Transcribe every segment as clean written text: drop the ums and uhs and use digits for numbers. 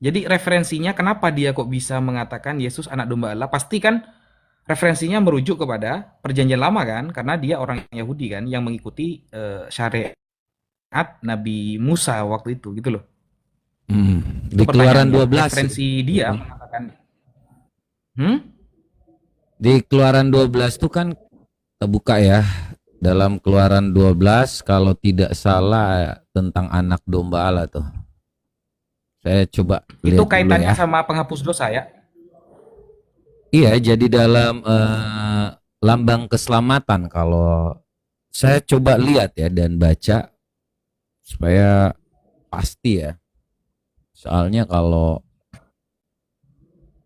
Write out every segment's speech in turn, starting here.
Jadi referensinya kenapa dia kok bisa mengatakan Yesus anak domba Allah? Pasti kan referensinya merujuk kepada perjanjian lama kan, karena dia orang Yahudi kan yang mengikuti syariat Nabi Musa waktu itu gitu loh. Itu Di Keluaran pertanyaannya. 12 sih. Referensi dia Itu. mengatakan, hmm? Di Keluaran 12 itu kan terbuka ya. Dalam Keluaran 12 kalau tidak salah tentang anak domba Allah tuh. Saya coba Itu lihat dulu kaitannya ya. sama penghapus dosa ya? Iya, jadi dalam lambang keselamatan kalau saya coba lihat ya dan baca supaya pasti ya. Soalnya kalau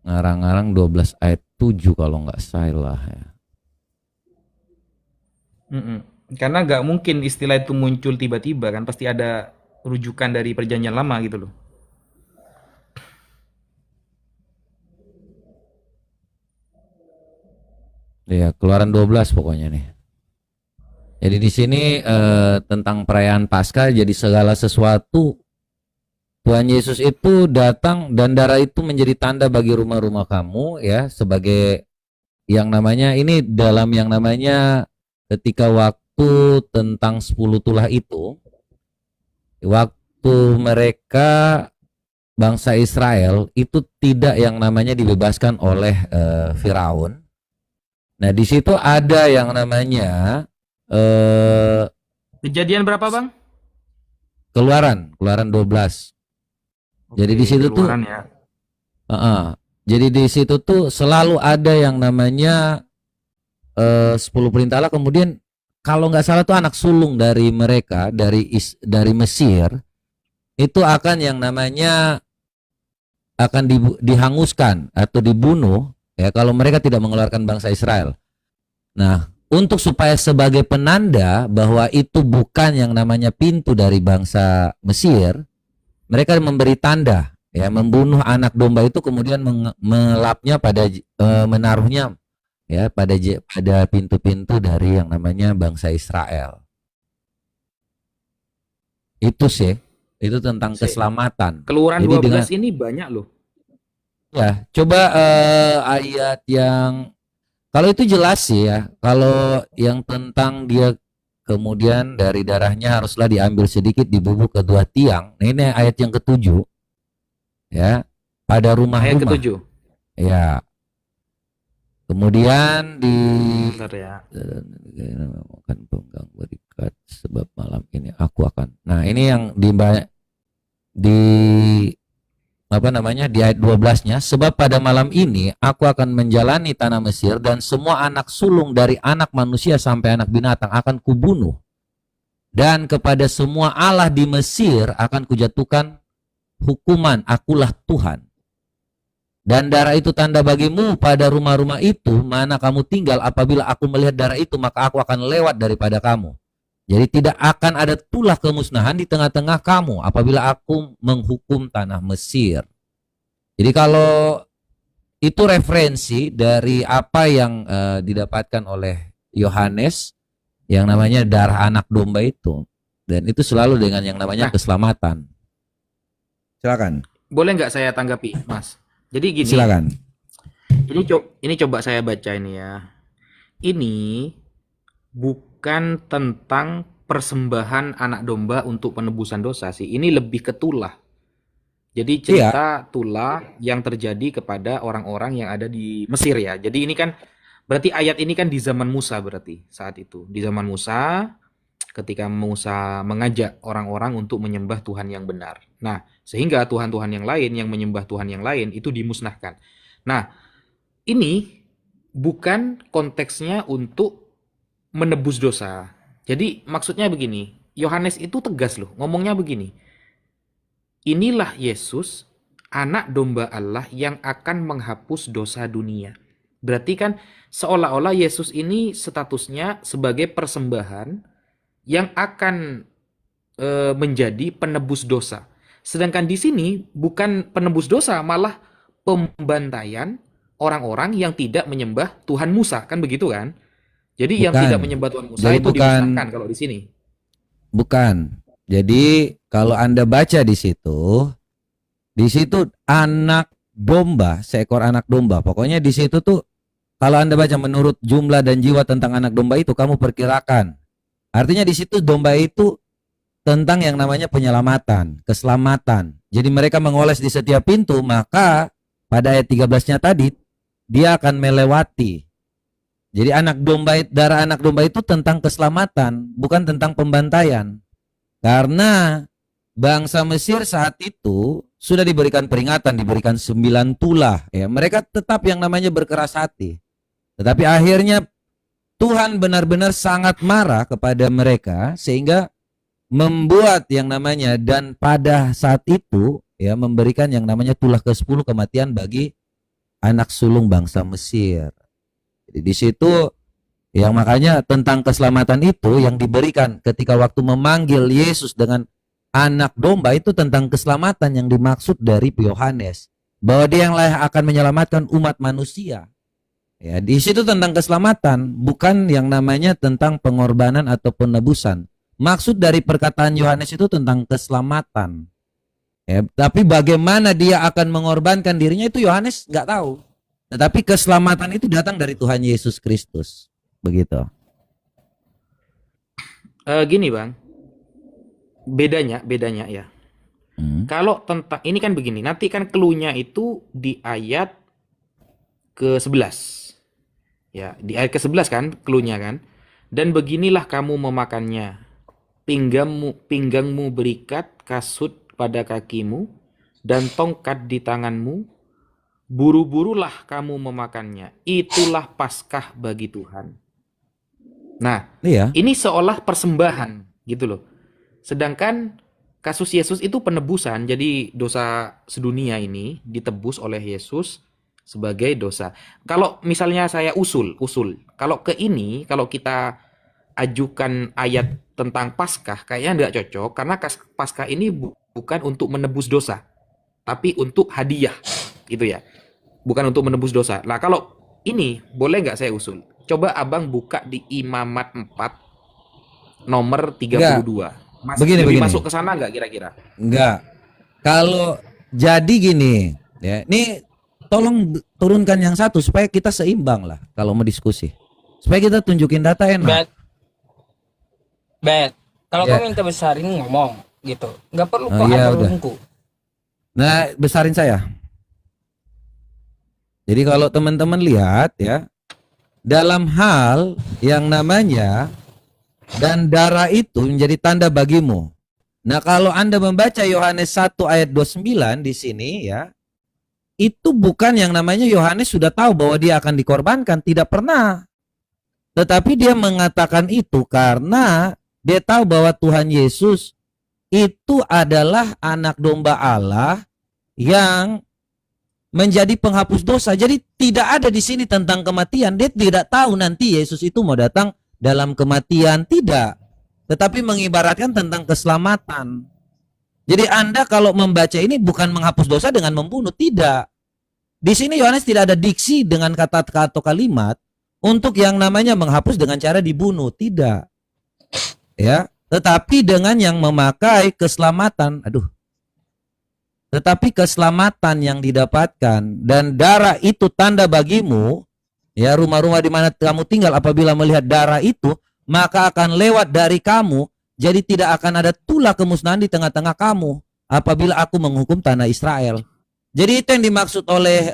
ngarang-ngarang 12 ayat 7 kalau nggak salah ya. Mm-mm. Karena nggak mungkin istilah itu muncul tiba-tiba kan, pasti ada rujukan dari perjanjian lama gitu loh. Ya, Keluaran 12 pokoknya nih. Jadi di sini tentang perayaan Paskah, jadi segala sesuatu Tuhan Yesus itu datang dan darah itu menjadi tanda bagi rumah-rumah kamu ya, sebagai yang namanya ini dalam yang namanya ketika waktu tentang 10 tulah itu, waktu mereka bangsa Israel itu tidak yang namanya dibebaskan oleh Firaun. Nah, di situ ada yang namanya eh, Kejadian berapa bang? Keluaran 12. Jadi di Oke, situ tuh keluaran ya. jadi di situ tuh selalu ada yang namanya 10 perintah Allah. Kemudian kalau nggak salah tuh anak sulung dari mereka dari Mesir itu akan yang namanya akan dihanguskan atau dibunuh ya kalau mereka tidak mengeluarkan bangsa Israel. Nah, untuk supaya sebagai penanda bahwa itu bukan yang namanya pintu dari bangsa Mesir, mereka memberi tanda ya, membunuh anak domba itu kemudian melapnya pada menaruhnya ya pada pintu-pintu dari yang namanya bangsa Israel. Itu sih, itu tentang Sik. keselamatan. Keluaran Jadi 12 dengan ini banyak loh. ya coba ayat yang kalau itu jelas sih ya. Kalau yang tentang dia kemudian dari darahnya haruslah diambil sedikit dibubuk kedua tiang. Nah, ini ayat yang ketujuh ya, pada Ayat rumah-rumah. ketujuh. Ya, kemudian di Bentar ya. akan pengganggu berikat sebab malam ini aku akan. Nah, ini yang di apa namanya di ayat 12-nya, sebab pada malam ini aku akan menjalani tanah Mesir dan semua anak sulung dari anak manusia sampai anak binatang akan kubunuh, dan kepada semua Allah di Mesir akan kujatuhkan hukuman, akulah Tuhan. Dan darah itu tanda bagimu pada rumah-rumah itu mana kamu tinggal. Apabila aku melihat darah itu, maka aku akan lewat daripada kamu. Jadi tidak akan ada tulah kemusnahan di tengah-tengah kamu apabila aku menghukum tanah Mesir. Jadi kalau itu referensi dari apa yang didapatkan oleh Yohanes yang namanya darah anak domba itu. Dan itu selalu dengan yang namanya Nah, keselamatan. Silakan. boleh nggak saya tanggapi, Mas? Jadi gini, Silakan. ini coba saya baca ini ya. Ini bukan tentang persembahan anak domba untuk penebusan dosa sih. Ini lebih ke tulah. Jadi Iya, cerita tulah yang terjadi kepada orang-orang yang ada di Mesir ya. Jadi ini kan berarti ayat ini kan di zaman Musa berarti saat itu. Di zaman Musa ketika Musa mengajak orang-orang untuk menyembah Tuhan yang benar. Nah, sehingga tuhan-tuhan yang lain yang menyembah Tuhan yang lain itu dimusnahkan. Nah, ini bukan konteksnya untuk menebus dosa. Jadi maksudnya begini, Yohanes itu tegas loh, ngomongnya begini. Inilah Yesus, anak domba Allah yang akan menghapus dosa dunia. Berarti kan seolah-olah Yesus ini statusnya sebagai persembahan yang akan menjadi penebus dosa. Sedangkan di sini bukan penebus dosa, malah pembantaian orang-orang yang tidak menyembah Tuhan Musa, kan begitu kan? Jadi yang bukan. tidak menyembah Tuhan Musa Jadi itu bukan dimusnahkan kalau di sini. bukan. Jadi kalau Anda baca di situ, Di situ anak domba, seekor anak domba. Pokoknya di situ tuh kalau Anda baca menurut jumlah dan jiwa tentang anak domba itu kamu perkirakan. Artinya di situ domba itu tentang yang namanya penyelamatan, keselamatan. Jadi mereka mengoles di setiap pintu, maka pada ayat 13-nya tadi dia akan melewati. Jadi darah anak domba itu tentang keselamatan, bukan tentang pembantaian. Karena bangsa Mesir saat itu sudah diberikan peringatan, diberikan 9 tulah. Ya, mereka tetap yang namanya berkeras hati. Tetapi akhirnya Tuhan benar-benar sangat marah kepada mereka sehingga membuat yang namanya, dan pada saat itu ya memberikan yang namanya tulah ke-10 kematian bagi anak sulung bangsa Mesir. Jadi di situ yang makanya tentang keselamatan itu yang diberikan ketika waktu memanggil Yesus dengan anak domba itu tentang keselamatan yang dimaksud dari Yohanes, bahwa dia yang layak akan menyelamatkan umat manusia. Ya, di situ tentang keselamatan, bukan yang namanya tentang pengorbanan atau penebusan. Maksud dari perkataan Yohanes itu tentang keselamatan. Ya, tapi bagaimana dia akan mengorbankan dirinya itu Yohanes nggak tahu. Tetapi keselamatan itu datang dari Tuhan Yesus Kristus. Begitu. Gini Bang, bedanya ya. Kalau tentang ini kan begini, nanti kan clue-nya itu di ayat ke-11. Ya, di ayat ke-11 kan clue-nya kan. Dan beginilah kamu memakannya. Pinggangmu berikat, kasut pada kakimu, dan tongkat di tanganmu. Buru-burulah kamu memakannya. Itulah Paskah bagi Tuhan. Nah, Iya. ini seolah persembahan gitu loh. Sedangkan kasus Yesus itu penebusan. Jadi dosa sedunia ini ditebus oleh Yesus sebagai dosa. Kalau misalnya saya usul. Kalau kalau kita ajukan ayat tentang Paskah, kayaknya nggak cocok. Karena Paskah ini bukan untuk menebus dosa. Tapi untuk hadiah. Gitu ya. Bukan untuk menebus dosa. Nah, kalau ini boleh nggak saya usul? Coba abang buka di Imamat 4 nomor 32. Lebih Begini. masuk ke sana nggak kira-kira? Enggak. Kalau jadi gini, ya, ini tolong turunkan yang satu supaya kita seimbang lah kalau mau diskusi. Supaya kita tunjukin data enak. Bet. Kalau Ya. kamu minta besarin ngomong gitu. Nggak perlu Oh, kok iya, ada udah. rungku. Nah, besarin saya. Jadi kalau teman-teman lihat ya, dalam hal yang namanya dan darah itu menjadi tanda bagimu. Nah, kalau Anda membaca Yohanes 1 ayat 29 di sini ya, itu bukan yang namanya Yohanes sudah tahu bahwa dia akan dikorbankan, tidak pernah. Tetapi dia mengatakan itu karena dia tahu bahwa Tuhan Yesus itu adalah anak domba Allah yang menjadi penghapus dosa. Jadi tidak ada di sini tentang kematian. Dia tidak tahu nanti Yesus itu mau datang dalam kematian, tidak. Tetapi mengibaratkan tentang keselamatan. Jadi Anda kalau membaca ini bukan menghapus dosa dengan membunuh, tidak. Di sini Yohanes tidak ada diksi dengan kata-kata atau kalimat untuk yang namanya menghapus dengan cara dibunuh, tidak. Ya, tetapi dengan yang memakai keselamatan. Tetapi keselamatan yang didapatkan dan darah itu tanda bagimu, ya, rumah-rumah di mana kamu tinggal apabila melihat darah itu, maka akan lewat dari kamu, jadi tidak akan ada tulah kemusnahan di tengah-tengah kamu apabila aku menghukum tanah Israel. Jadi itu yang dimaksud oleh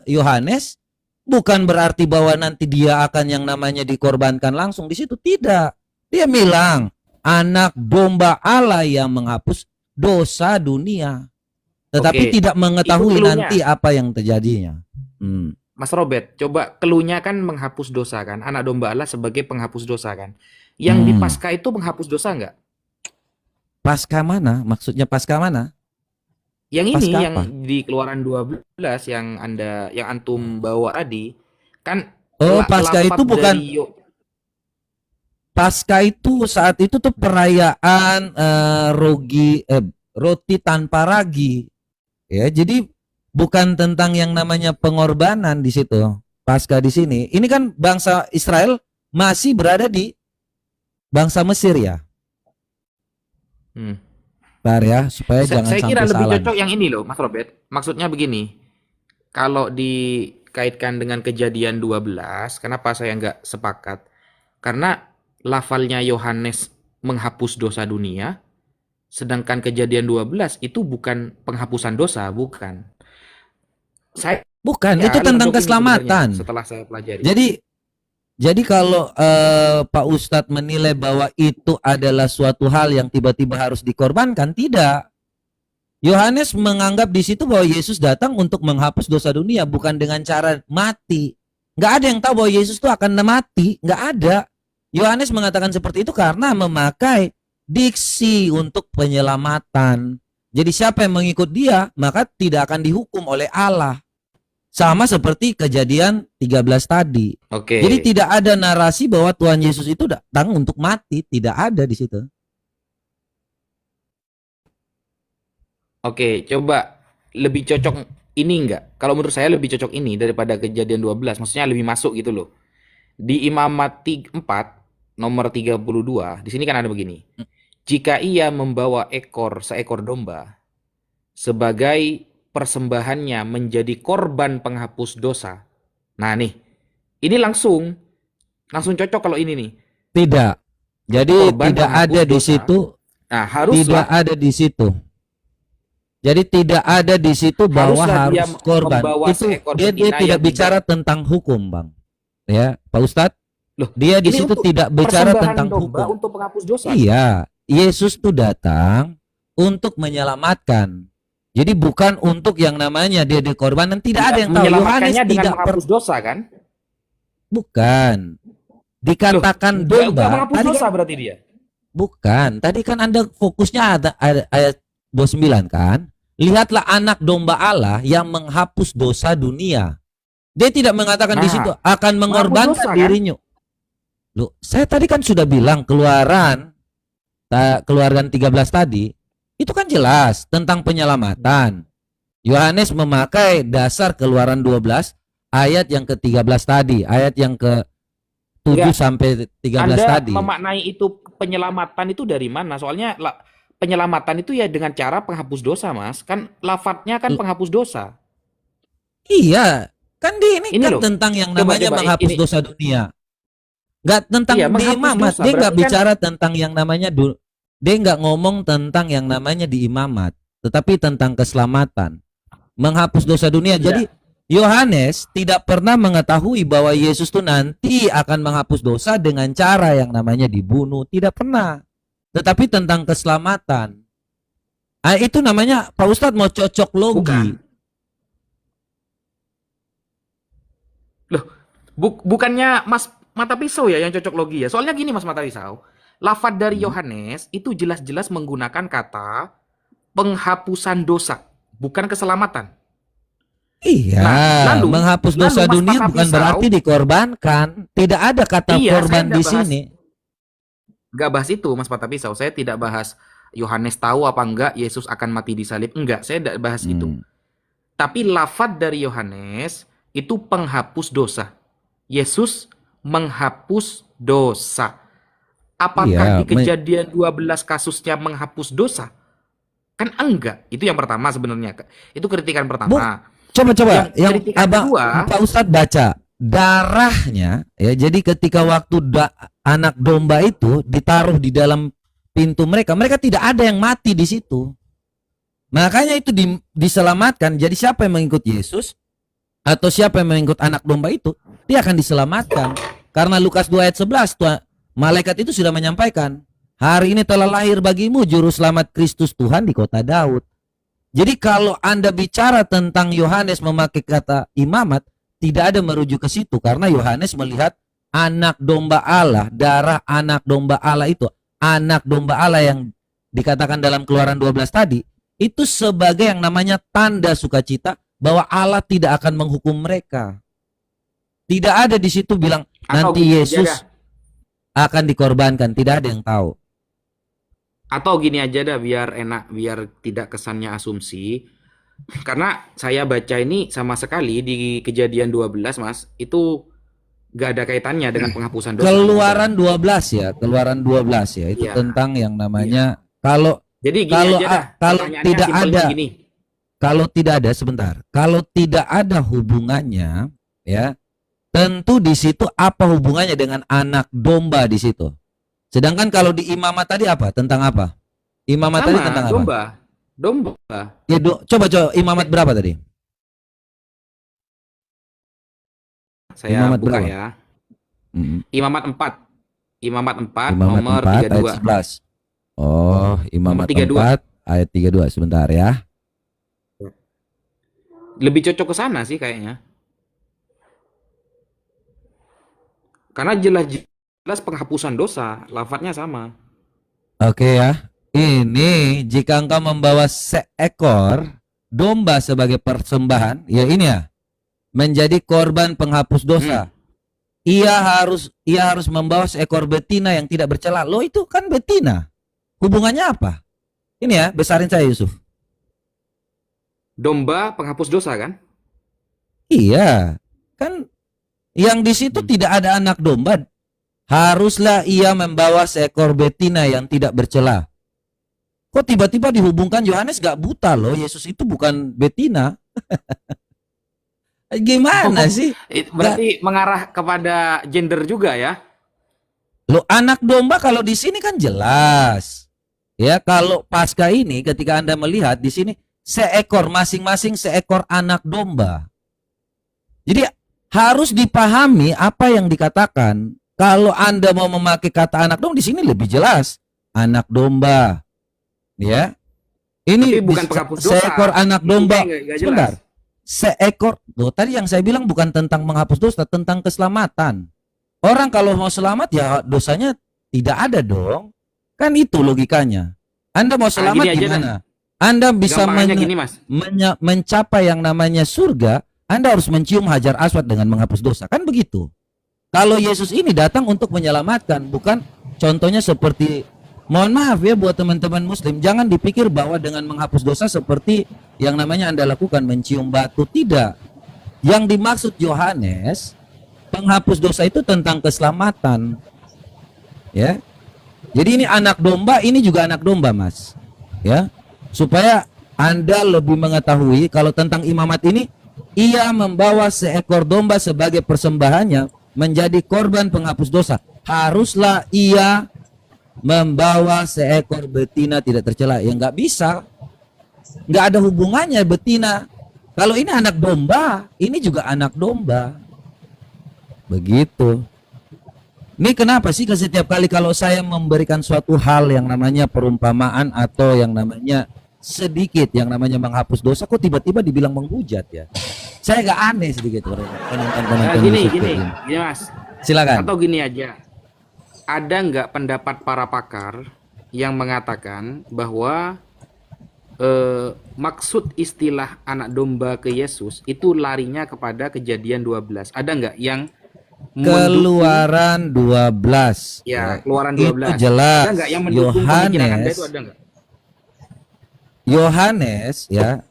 Yohanes, bukan berarti bahwa nanti dia akan yang namanya dikorbankan langsung di situ, tidak. Dia bilang anak domba Allah yang menghapus dosa dunia. Tetapi tidak mengetahui nanti apa yang terjadinya. Mas Robert, coba keluhnya kan menghapus dosa kan, anak domba Allah sebagai penghapus dosa kan. Yang di Paskah itu menghapus dosa nggak? Paskah mana? Maksudnya Paskah mana? Yang ini Paskah yang apa? di Keluaran 12 yang antum bawa tadi kan. Oh, Paskah itu bukan. Paskah itu saat itu tuh perayaan roti tanpa ragi. Ya, jadi bukan tentang yang namanya pengorbanan di situ. Paskah di sini. Ini kan bangsa Israel masih berada di bangsa Mesir ya. Bentar ya, supaya jangan Saya kira sampai lebih salah. cocok yang ini loh, Mas Robert. Maksudnya begini, kalau dikaitkan dengan kejadian 12, kenapa saya nggak sepakat? Karena lafalnya Yohanes menghapus dosa dunia, sedangkan kejadian 12 itu bukan penghapusan dosa, bukan. Saya Bukan, itu tentang lebih sebenarnya keselamatan. setelah saya pelajari. Jadi kalau Pak Ustadz menilai bahwa itu adalah suatu hal yang tiba-tiba harus dikorbankan, tidak. Yohanes menganggap di situ bahwa Yesus datang untuk menghapus dosa dunia, bukan dengan cara mati. Nggak ada yang tahu bahwa Yesus itu akan mati, nggak ada. Yohanes mengatakan seperti itu karena memakai diksi untuk penyelamatan. Jadi siapa yang mengikut dia, maka tidak akan dihukum oleh Allah. Sama seperti kejadian 13 tadi. Oke. Jadi tidak ada narasi bahwa Tuhan Yesus itu datang untuk mati, tidak ada di situ. Oke, coba lebih cocok ini enggak? Kalau menurut saya lebih cocok ini daripada kejadian 12. Maksudnya lebih masuk gitu loh. Di Imamat 4 nomor 32, di sini kan ada begini. Jika ia membawa seekor domba sebagai persembahannya menjadi korban penghapus dosa. Nah nih, ini langsung cocok kalau ini nih. Tidak. Jadi Korban tidak penghapus ada di dosa. situ. Nah, Tidak haruslah ada di situ. Jadi tidak ada di situ bahwa Haruslah dia harus korban. membawa Itu seekor dia betina tidak yang bicara tentang hukum, Bang. Ya, Pak Ustadz. Loh, Dia di ini situ untuk tidak bicara persembahan tentang domba hukum. untuk penghapus dosa. Iya, Yesus tuh datang untuk menyelamatkan. Jadi bukan untuk yang namanya dia dikorbankan. Tidak ada yang tahu. Yohanes Menyelamatkannya dengan tidak menghapus dosa kan? bukan. Dikatakan Nggak domba. menghapus Tadi dosa kan, berarti dia. bukan. Tadi kan Anda fokusnya ada ayat 29 kan? Lihatlah anak domba Allah yang menghapus dosa dunia. Dia tidak mengatakan di Nah, situ akan mengorbankan dosa, kan? dirinya. Loh, saya tadi kan sudah bilang keluaran 13 tadi itu kan jelas tentang penyelamatan. Yohanes memakai dasar keluaran 12 ayat yang ke-13 tadi, ayat yang ke-7 Enggak. sampai 13 Anda tadi. memaknai itu penyelamatan itu dari mana? Soalnya penyelamatan itu ya dengan cara penghapus dosa, Mas. Kan lafadznya kan penghapus dosa. Iya, kan ini Ini kan loh. tentang yang Coba, namanya coba, menghapus ini. dosa dunia. Nggak tentang Iya, di menghapus imamat. dosa. Dia nggak Berarti kan bicara tentang yang namanya dia nggak ngomong tentang yang namanya di imamat, tetapi tentang keselamatan, menghapus dosa dunia. Iya. Jadi Yohanes tidak pernah mengetahui bahwa Yesus tuh nanti akan menghapus dosa dengan cara yang namanya dibunuh, tidak pernah. Tetapi tentang keselamatan. Itu namanya Pak Ustadz mau cocok logi. bukan. Loh, bukannya Mas Mata Pisau ya yang cocok logi ya? Soalnya gini Mas Mata Pisau, lafadz dari Yohanes itu jelas-jelas menggunakan kata penghapusan dosa, bukan keselamatan. Iya, Nah, menghapus dosa Mas dunia Mata bukan Pisau, berarti dikorbankan. Tidak ada kata Iya, korban saya di nggak bahas, sini. nggak bahas itu Mas Mata Pisau. Saya tidak bahas Yohanes tahu apa enggak Yesus akan mati di salib. Enggak, saya tidak bahas itu. Tapi lafadz dari Yohanes itu penghapus dosa. Yesus menghapus dosa. Apakah Iya, di kejadian 12 kasusnya menghapus dosa? Kan enggak. Itu yang pertama sebenarnya. Itu kritikan pertama. Coba yang kritikan Abang kedua, Pak Ustadz baca darahnya ya. Jadi ketika waktu anak domba itu ditaruh di dalam pintu mereka tidak ada yang mati di situ. Makanya itu diselamatkan. Jadi siapa yang mengikut Yesus atau siapa yang mengikut anak domba itu, dia akan diselamatkan. Karena Lukas 2 ayat 11 malaikat itu sudah menyampaikan, hari ini telah lahir bagimu juru selamat Kristus Tuhan di kota Daud. Jadi kalau Anda bicara tentang Yohanes memakai kata imamat, tidak ada merujuk ke situ karena Yohanes melihat anak domba Allah, darah anak domba Allah itu, anak domba Allah yang dikatakan dalam Keluaran 12 tadi, itu sebagai yang namanya tanda sukacita bahwa Allah tidak akan menghukum mereka. Tidak ada di situ bilang nanti Yesus akan dikorbankan, tidak ada yang tahu. Atau gini aja dah biar enak, biar tidak kesannya asumsi. Karena saya baca ini sama sekali di kejadian 12 Mas, itu gak ada kaitannya dengan penghapusan dosa. Keluaran 12 ya, Keluaran 12 ya, itu Iya. tentang yang namanya kalau Jadi gini Kalau aja dah, kalau pertanyaannya tidak simpelnya ada, gini. kalau tidak ada sebentar, kalau tidak ada hubungannya, ya, tentu di situ apa hubungannya dengan anak domba di situ? Sedangkan kalau di imamat tadi apa? Tentang apa? Imamat tadi Sama, tentang apa? domba. Domba. Ya, coba imamat berapa tadi? Saya Imamat buka berapa? ya. Mm. Imamat 4. Imamat 4 Imamat nomor 4 ayat 32. 11. Oh, Nomor Imamat 32. 4 ayat 32. Sebentar ya. Lebih cocok ke sana sih kayaknya. Karena jelas penghapusan dosa, lafadznya sama. Oke ya. Ini jika engkau membawa seekor domba sebagai persembahan, ya ini ya, menjadi korban penghapus dosa. Ia harus membawa seekor betina yang tidak bercela. Loh, itu kan betina. Hubungannya apa? Ini ya, besarin saya Yusuf. Domba penghapus dosa kan? Iya. Kan yang di situ tidak ada anak domba. Haruslah ia membawa seekor betina yang tidak bercela. Kok tiba-tiba dihubungkan? Yohanes gak buta loh. Yesus itu bukan betina. Gimana sih? Berarti mengarah kepada gender juga ya? Loh, anak domba kalau di sini kan jelas. Ya, kalau pasca ini ketika Anda melihat di sini seekor, masing-masing seekor anak domba. Jadi harus dipahami apa yang dikatakan. Kalau Anda mau memakai kata anak domba, di sini lebih jelas. Anak domba. Ya. Ini Tapi bukan penghapus dosa. seekor anak domba. Nggak Sebentar. jelas. Seekor. Loh, tadi yang saya bilang bukan tentang menghapus dosa, tentang keselamatan. Orang kalau mau selamat ya dosanya tidak ada dong. Kan itu logikanya. Anda mau selamat gini aja gimana? Anda bisa Gampangnya gini Mas. mencapai yang namanya surga, Anda harus mencium hajar aswad dengan menghapus dosa. Kan begitu. Kalau Yesus ini datang untuk menyelamatkan, bukan contohnya seperti, mohon maaf ya buat teman-teman muslim, jangan dipikir bahwa dengan menghapus dosa seperti yang namanya Anda lakukan mencium batu. Tidak. Yang dimaksud Yohanes, penghapus dosa itu tentang keselamatan. Ya. Jadi ini anak domba, ini juga anak domba, Mas. Ya. Supaya Anda lebih mengetahui kalau tentang imamat ini, ia membawa seekor domba sebagai persembahannya menjadi korban penghapus dosa. Haruslah ia membawa seekor betina tidak tercela. Ya nggak bisa. Nggak ada hubungannya betina. Kalau ini anak domba, ini juga anak domba. Begitu. Ini kenapa sih setiap kali kalau saya memberikan suatu hal yang namanya perumpamaan atau yang namanya sedikit yang namanya menghapus dosa, kok tiba-tiba dibilang menghujat ya? Saya agak aneh sedikit penonton Gini Mas. Silakan. Atau gini aja. Ada nggak pendapat para pakar yang mengatakan bahwa maksud istilah anak domba ke Yesus itu larinya kepada Kejadian 12? Ada nggak yang Keluaran 12. Ya, Keluaran 12. Itu jelas. Ada nggak yang mendukung pemikiran Anda itu, ada nggak? Yohanes ya.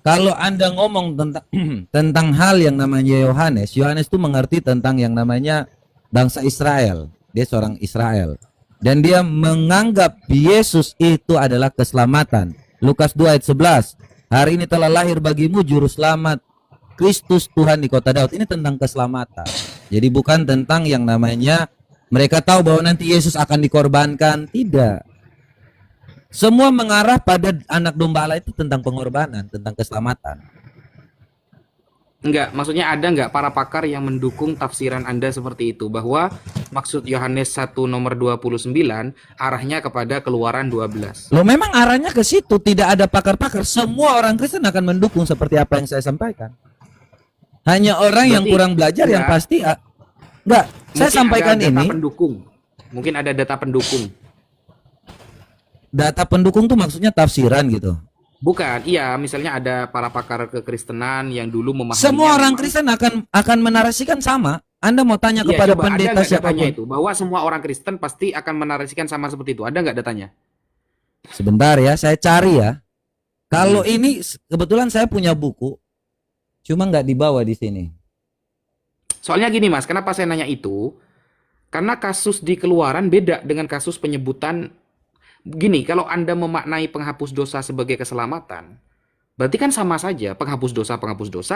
Kalau Anda ngomong tentang tentang hal yang namanya Yohanes itu mengerti tentang yang namanya bangsa Israel. Dia seorang Israel. Dan dia menganggap Yesus itu adalah keselamatan. Lukas 2 ayat 11. Hari ini telah lahir bagimu juru selamat Kristus Tuhan di kota Daud. Ini tentang keselamatan. Jadi bukan tentang yang namanya mereka tahu bahwa nanti Yesus akan dikorbankan. Tidak. Semua mengarah pada anak domba Allah itu tentang pengorbanan, tentang keselamatan. Enggak, maksudnya ada nggak para pakar yang mendukung tafsiran Anda seperti itu, bahwa maksud Yohanes 1 nomor 29 arahnya kepada Keluaran 12? Loh, memang arahnya ke situ, tidak ada pakar-pakar. Semua orang Kristen akan mendukung seperti apa yang saya sampaikan. Hanya orang yang kurang belajar yang pasti enggak. Saya sampaikan ada data ini. Pendukung. Mungkin ada data pendukung. Data pendukung tuh maksudnya tafsiran gitu. Bukan, iya, misalnya ada para pakar kekristenan yang dulu memahami. Semua orang Kristen akan menarasikan sama. Anda mau tanya kepada pendeta siapapun itu, bahwa semua orang Kristen pasti akan menarasikan sama seperti itu. Ada nggak datanya? Sebentar ya, saya cari ya. Kalau ini kebetulan saya punya buku, cuma nggak dibawa di sini. Soalnya gini Mas, kenapa saya nanya itu? Karena kasus di Keluaran beda dengan kasus penyebutan Gini, kalau Anda memaknai penghapus dosa sebagai keselamatan, berarti kan sama saja, penghapus dosa,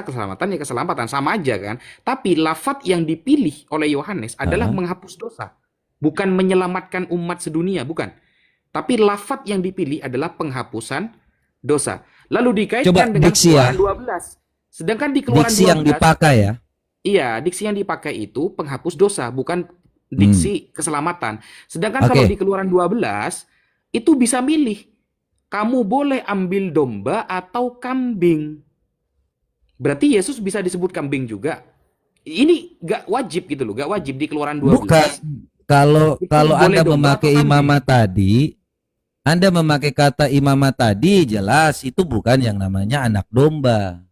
keselamatan ya keselamatan, sama aja kan. Tapi lafadz yang dipilih oleh Yohanes adalah Ah. menghapus dosa, bukan menyelamatkan umat sedunia, bukan. Tapi lafadz yang dipilih adalah penghapusan dosa. Lalu Coba dikaitkan dengan diksi ya, Keluaran 12. Sedangkan di Keluaran diksi yang 12, dipakai ya. iya, diksi yang dipakai itu penghapus dosa, bukan Hmm. diksi keselamatan. Sedangkan kalau di Oke, Keluaran 12, itu bisa milih. Kamu boleh ambil domba atau kambing. Berarti Yesus bisa disebut kambing juga. Ini gak wajib gitu loh, gak wajib di Keluaran bukan. 12. Kalau Itu kalau boleh Anda domba atau memakai kambing. imamat tadi, Anda memakai kata imamat tadi, jelas itu bukan yang namanya anak domba.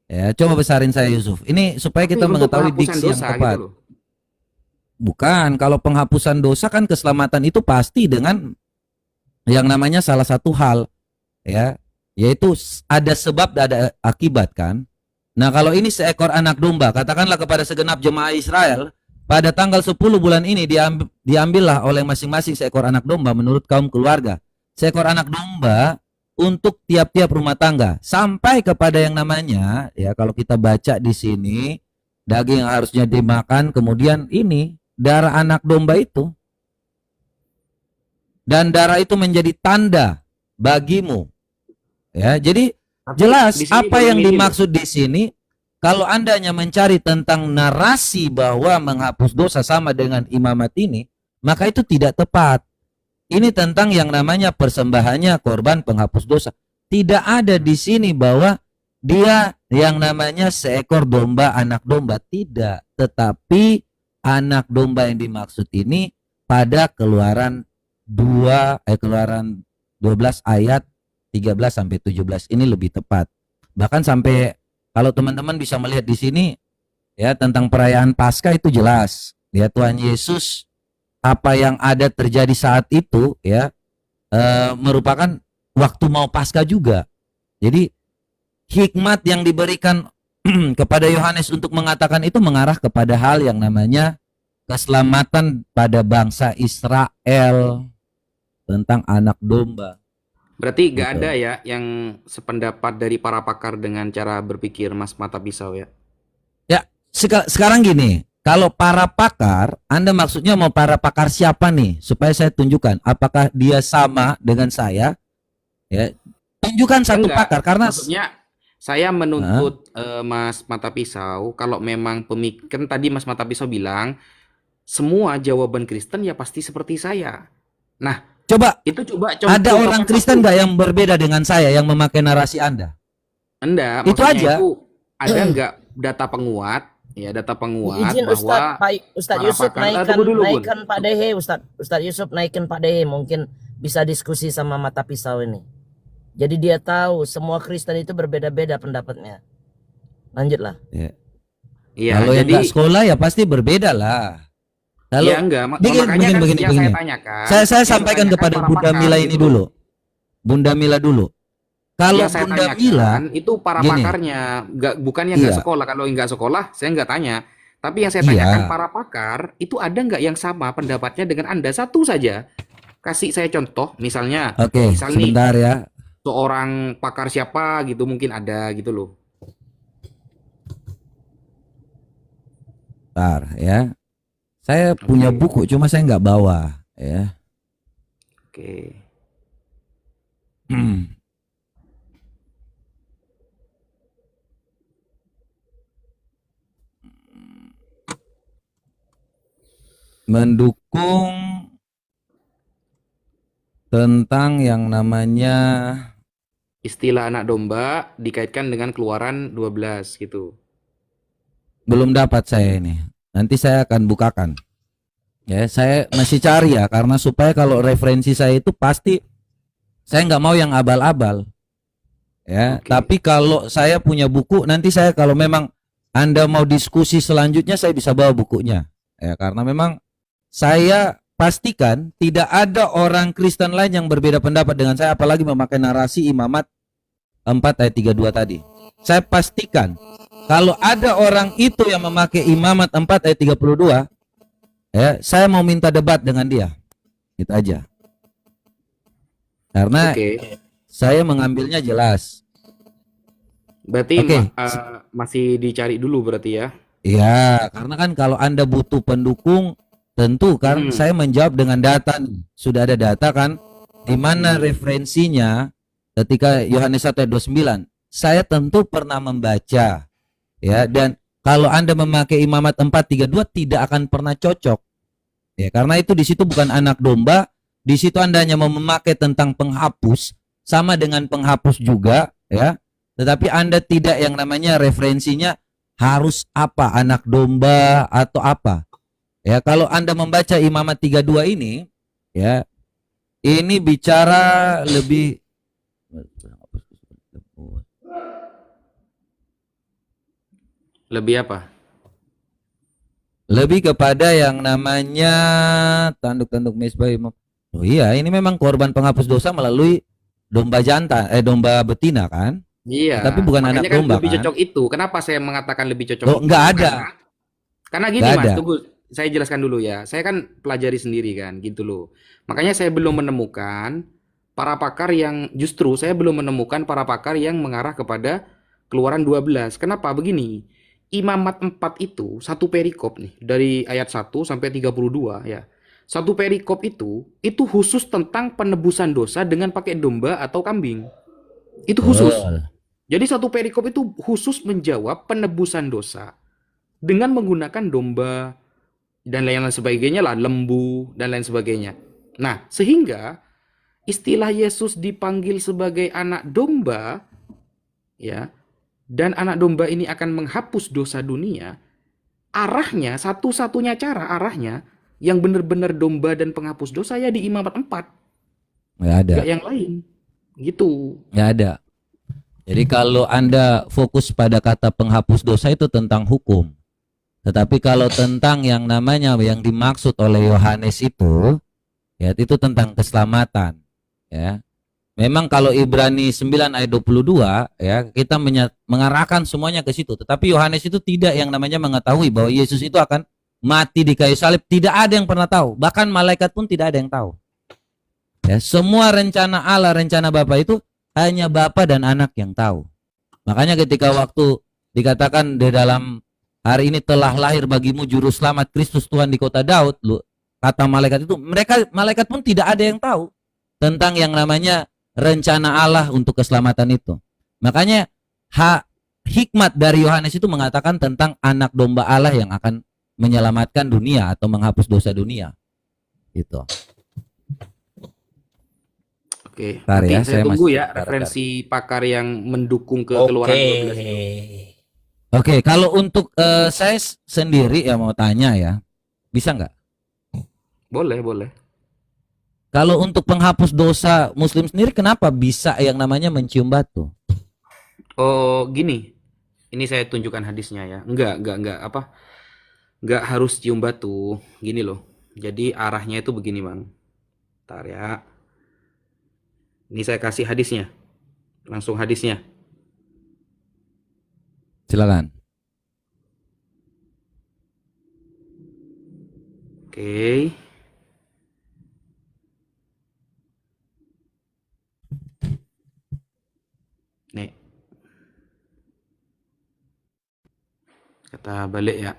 Ya, coba besarin saya Yusuf. Ini supaya Tapi kita untuk mengetahui penghapusan diksi yang dosa gitu tepat. loh. Bukan, kalau penghapusan dosa kan keselamatan itu pasti dengan yang namanya salah satu hal, ya, yaitu ada sebab dan ada akibat kan. Nah, kalau ini seekor anak domba, katakanlah kepada segenap jemaah Israel, pada tanggal 10 bulan ini diambillah oleh masing-masing seekor anak domba menurut kaum keluarga. Seekor anak domba untuk tiap-tiap rumah tangga sampai kepada yang namanya, ya, kalau kita baca di sini daging yang harusnya dimakan, kemudian ini darah anak domba itu, dan darah itu menjadi tanda bagimu. Ya, jadi Tapi jelas di sini apa boleh yang milih loh. dimaksud di sini. Kalau Anda hanya mencari tentang narasi bahwa menghapus dosa sama dengan imamat ini, maka itu tidak tepat. Ini tentang yang namanya persembahannya korban penghapus dosa. Tidak ada di sini bahwa dia yang namanya seekor domba, anak domba. Tidak. Tetapi anak domba yang dimaksud ini pada Keluaran 12 ayat 13 sampai 17 ini lebih tepat. Bahkan sampai kalau teman-teman bisa melihat di sini ya tentang perayaan Paskah itu jelas. Ya, Tuhan Yesus apa yang ada terjadi saat itu ya merupakan waktu mau Paskah juga. Jadi hikmat yang diberikan kepada Yohanes untuk mengatakan itu mengarah kepada hal yang namanya keselamatan pada bangsa Israel tentang anak domba. Berarti gak Gitu. ada ya yang sependapat dari para pakar dengan cara berpikir Mas Mata Pisau ya. Ya, sekarang gini, kalau para pakar, Anda maksudnya mau para pakar siapa nih? Supaya saya tunjukkan apakah dia sama dengan saya? Ya, tunjukkan satu Enggak, pakar karena maksudnya saya menuntut Mas Mata Pisau kalau memang kan tadi Mas Mata Pisau bilang semua jawaban Kristen ya pasti seperti saya. Nah, coba itu coba ada orang contohkan Kristen satu. nggak yang berbeda dengan saya yang memakai narasi Anda? Enggak, Itu maksudnya aja. itu ada enggak data penguat, ya data penguat Izin Ustadz, bahwa Ustadz para Yusuf pakar, tunggu dulu Bun. naikkan Pak Dehe, Ustadz Yusuf naikkan Pak Dehe, mungkin bisa diskusi sama Mata Pisau ini. Jadi dia tahu semua Kristen itu berbeda-beda pendapatnya. Lanjutlah. Ya. Iya, Kalau yang jadi nggak sekolah ya pasti berbeda lah. Kalau ya enggak, begini, makanya kan begini, yang begini. saya tanyakan, Saya yang sampaikan saya tanyakan kepada para Bunda pakar Mila ini gitu. dulu. Bunda Mila dulu. Kalau Yang saya Bunda Mila, tanyakan itu para gini, pakarnya, bukan yang nggak iya, sekolah. Kalau yang nggak sekolah, saya nggak tanya. Tapi yang saya iya. tanyakan para pakar itu ada nggak yang sama pendapatnya dengan Anda? Satu saja. Kasih saya contoh, misalnya, Oke, misal nih sebentar ya. seorang pakar siapa gitu mungkin ada gitu loh. Bentar ya. Saya punya Oke, buku, cuma saya nggak bawa ya. oke. Mendukung tentang yang namanya Istilah anak domba dikaitkan dengan Keluaran 12 gitu. belum dapat saya ini. Nanti saya akan bukakan. Ya, saya masih cari ya karena supaya kalau referensi saya itu pasti saya nggak mau yang abal-abal. Ya, Oke. tapi kalau saya punya buku nanti saya kalau memang Anda mau diskusi selanjutnya saya bisa bawa bukunya. Ya, karena memang saya pastikan tidak ada orang Kristen lain yang berbeda pendapat dengan saya apalagi memakai narasi imamat 4 ayat 32 tadi. Saya pastikan kalau ada orang itu yang memakai imamat 4 ayat 32, ya, saya mau minta debat dengan dia. Itu aja. Karena Oke. saya mengambilnya jelas. Berarti Oke, masih dicari dulu berarti ya. ya, karena kan kalau Anda butuh pendukung, tentu kan Mm-mm. saya menjawab dengan data nih. Sudah ada data kan, di mana Mm. referensinya ketika Yohanes 1 ayat 29. Saya tentu pernah membaca, ya, dan kalau Anda memakai Imamat 432 tidak akan pernah cocok. Ya, karena itu di situ bukan anak domba, di situ Anda hanya mau memakai tentang penghapus, sama dengan penghapus juga, ya. Tetapi Anda tidak yang namanya referensinya harus apa, anak domba atau apa. Ya, kalau Anda membaca Imamat 32 ini, ya, ini bicara Lebih apa? lebih kepada yang namanya tanduk-tanduk mesbah imam. Oh iya, ini memang korban penghapus dosa melalui domba jantan, domba betina kan? Tetapi Iya, bukan anak makanya kan domba lebih kan? cocok itu. Kenapa saya mengatakan lebih cocok Oh, itu? nggak ada, Karena gini nggak Mas, ada. tunggu, saya jelaskan dulu ya. Saya kan pelajari sendiri kan, gitu loh. Makanya saya belum menemukan para pakar yang justru saya belum menemukan para pakar yang mengarah kepada Keluaran 12. Kenapa? Begini. Imamat 4 itu satu perikop nih dari ayat 1 sampai 32 ya. Satu perikop itu khusus tentang penebusan dosa dengan pakai domba atau kambing. Itu khusus. Betul. Jadi satu perikop itu khusus menjawab penebusan dosa dengan menggunakan domba dan lain-lain sebagainya lah, lembu dan lain sebagainya. Nah, sehingga istilah Yesus dipanggil sebagai anak domba ya, dan anak domba ini akan menghapus dosa dunia, arahnya satu-satunya cara arahnya yang benar-benar domba dan penghapus dosa ya di Imamat 4, Nggak ada, nggak yang lain. Gitu. nggak ada. Jadi kalau Anda fokus pada kata penghapus dosa itu tentang hukum. Tetapi kalau tentang yang namanya yang dimaksud oleh Yohanes itu, ya itu tentang keselamatan, ya. Memang kalau Ibrani 9 ayat 22, ya, kita mengarahkan semuanya ke situ. Tetapi Yohanes itu tidak yang namanya mengetahui bahwa Yesus itu akan mati di kayu salib. Tidak ada yang pernah tahu. Bahkan malaikat pun tidak ada yang tahu. Ya, semua rencana Allah, rencana Bapa itu hanya Bapa dan Anak yang tahu. Makanya ketika waktu dikatakan di dalam hari ini telah lahir bagimu juru selamat Kristus Tuhan di kota Daud, kata malaikat itu, malaikat pun tidak ada yang tahu tentang yang namanya rencana Allah untuk keselamatan itu. Makanya hikmat dari Yohanes itu mengatakan tentang anak domba Allah yang akan menyelamatkan dunia atau menghapus dosa dunia. Gitu. Oke, Bentar nanti ya, saya saya tunggu masih ya bentar. referensi pakar yang mendukung ke Oke. Keluaran 12 itu. Oke, kalau untuk saya sendiri ya mau tanya ya, bisa nggak? Boleh, boleh. Kalau untuk penghapus dosa Muslim sendiri, kenapa bisa yang namanya mencium batu? Oh, gini. Ini saya tunjukkan hadisnya ya. Enggak apa? Enggak harus cium batu. Gini loh. Jadi arahnya itu begini, Bang. Bentar ya. Ini saya kasih hadisnya. Langsung hadisnya. Silakan. Oke. Nih, kata balik ya.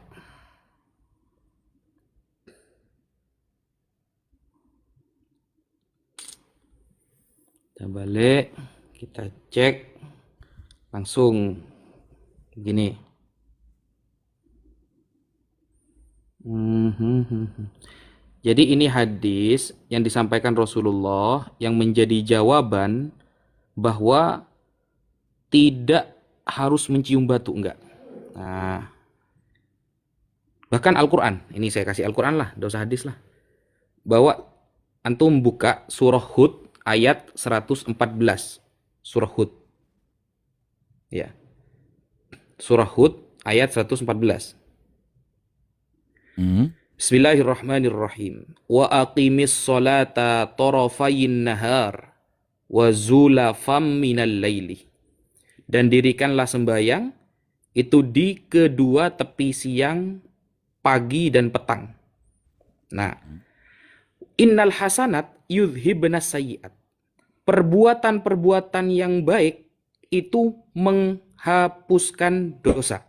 Kita balik, kita cek langsung gini. Jadi ini hadis yang disampaikan Rasulullah yang menjadi jawaban bahwa tidak harus mencium batu, enggak. Nah, bahkan Al-Quran, ini saya kasih Al-Quran lah, enggak usah hadis lah. Bahwa antum buka surah Hud ayat 114. Surah Hud. Ya. Surah Hud ayat 114. Bismillahirrahmanirrahim. Wa aqimis salata tarafayin nahar wa zulafam minal laili. Dan dirikanlah sembahyang itu di kedua tepi siang, pagi dan petang. Nah, innal hasanat yudhibnas sayyi'at. perbuatan-perbuatan yang baik itu menghapuskan dosa.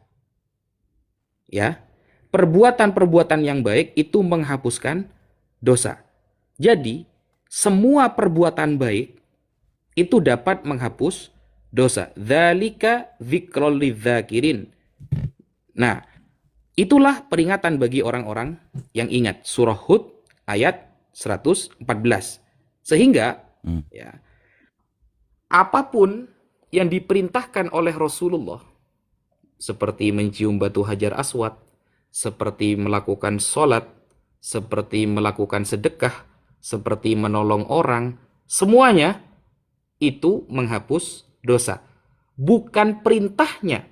Ya, perbuatan-perbuatan yang baik itu menghapuskan dosa. Jadi, semua perbuatan baik itu dapat menghapus dosa. Dzalika dzikrul lidzakirin. Nah, itulah peringatan bagi orang-orang yang ingat. Surah Hud ayat 114. Sehingga ya, apapun yang diperintahkan oleh Rasulullah seperti mencium batu Hajar Aswad, seperti melakukan sholat, seperti melakukan sedekah, seperti menolong orang, semuanya itu menghapus dosa. Bukan perintahnya.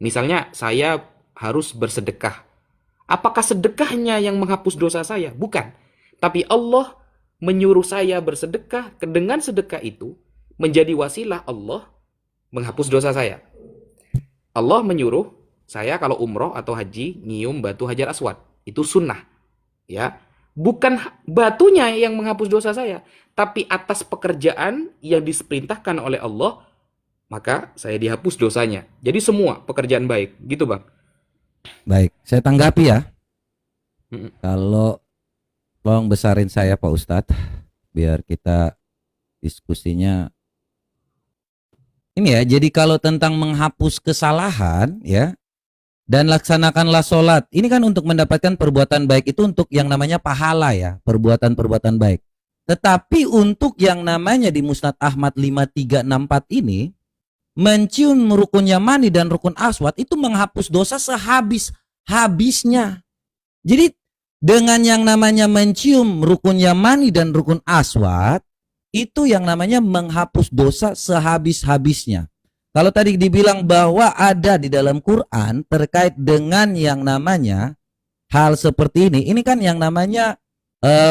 Misalnya saya harus bersedekah. Apakah sedekahnya yang menghapus dosa saya? Bukan. Tapi Allah menyuruh saya bersedekah, dengan sedekah itu menjadi wasilah Allah menghapus dosa saya. Allah menyuruh saya kalau umroh atau haji nyium batu Hajar Aswad. Itu sunnah. Ya, bukan batunya yang menghapus dosa saya, tapi atas pekerjaan yang diperintahkan oleh Allah, maka saya dihapus dosanya. Jadi semua pekerjaan baik, gitu Bang. Baik, saya tanggapi ya. Mm-mm. Kalau tolong besarin saya Pak Ustadz, biar kita diskusinya ini ya. Jadi kalau tentang menghapus kesalahan ya, dan laksanakanlah sholat. Ini kan untuk mendapatkan perbuatan baik itu untuk yang namanya pahala ya, perbuatan-perbuatan baik. Tetapi untuk yang namanya di Musnad Ahmad 5364 ini, mencium rukun yamani dan rukun aswad itu menghapus dosa sehabis-habisnya. Jadi dengan yang namanya mencium rukun yamani dan rukun aswad, itu yang namanya menghapus dosa sehabis-habisnya. Kalau tadi dibilang bahwa ada di dalam Quran terkait dengan yang namanya hal seperti ini kan yang namanya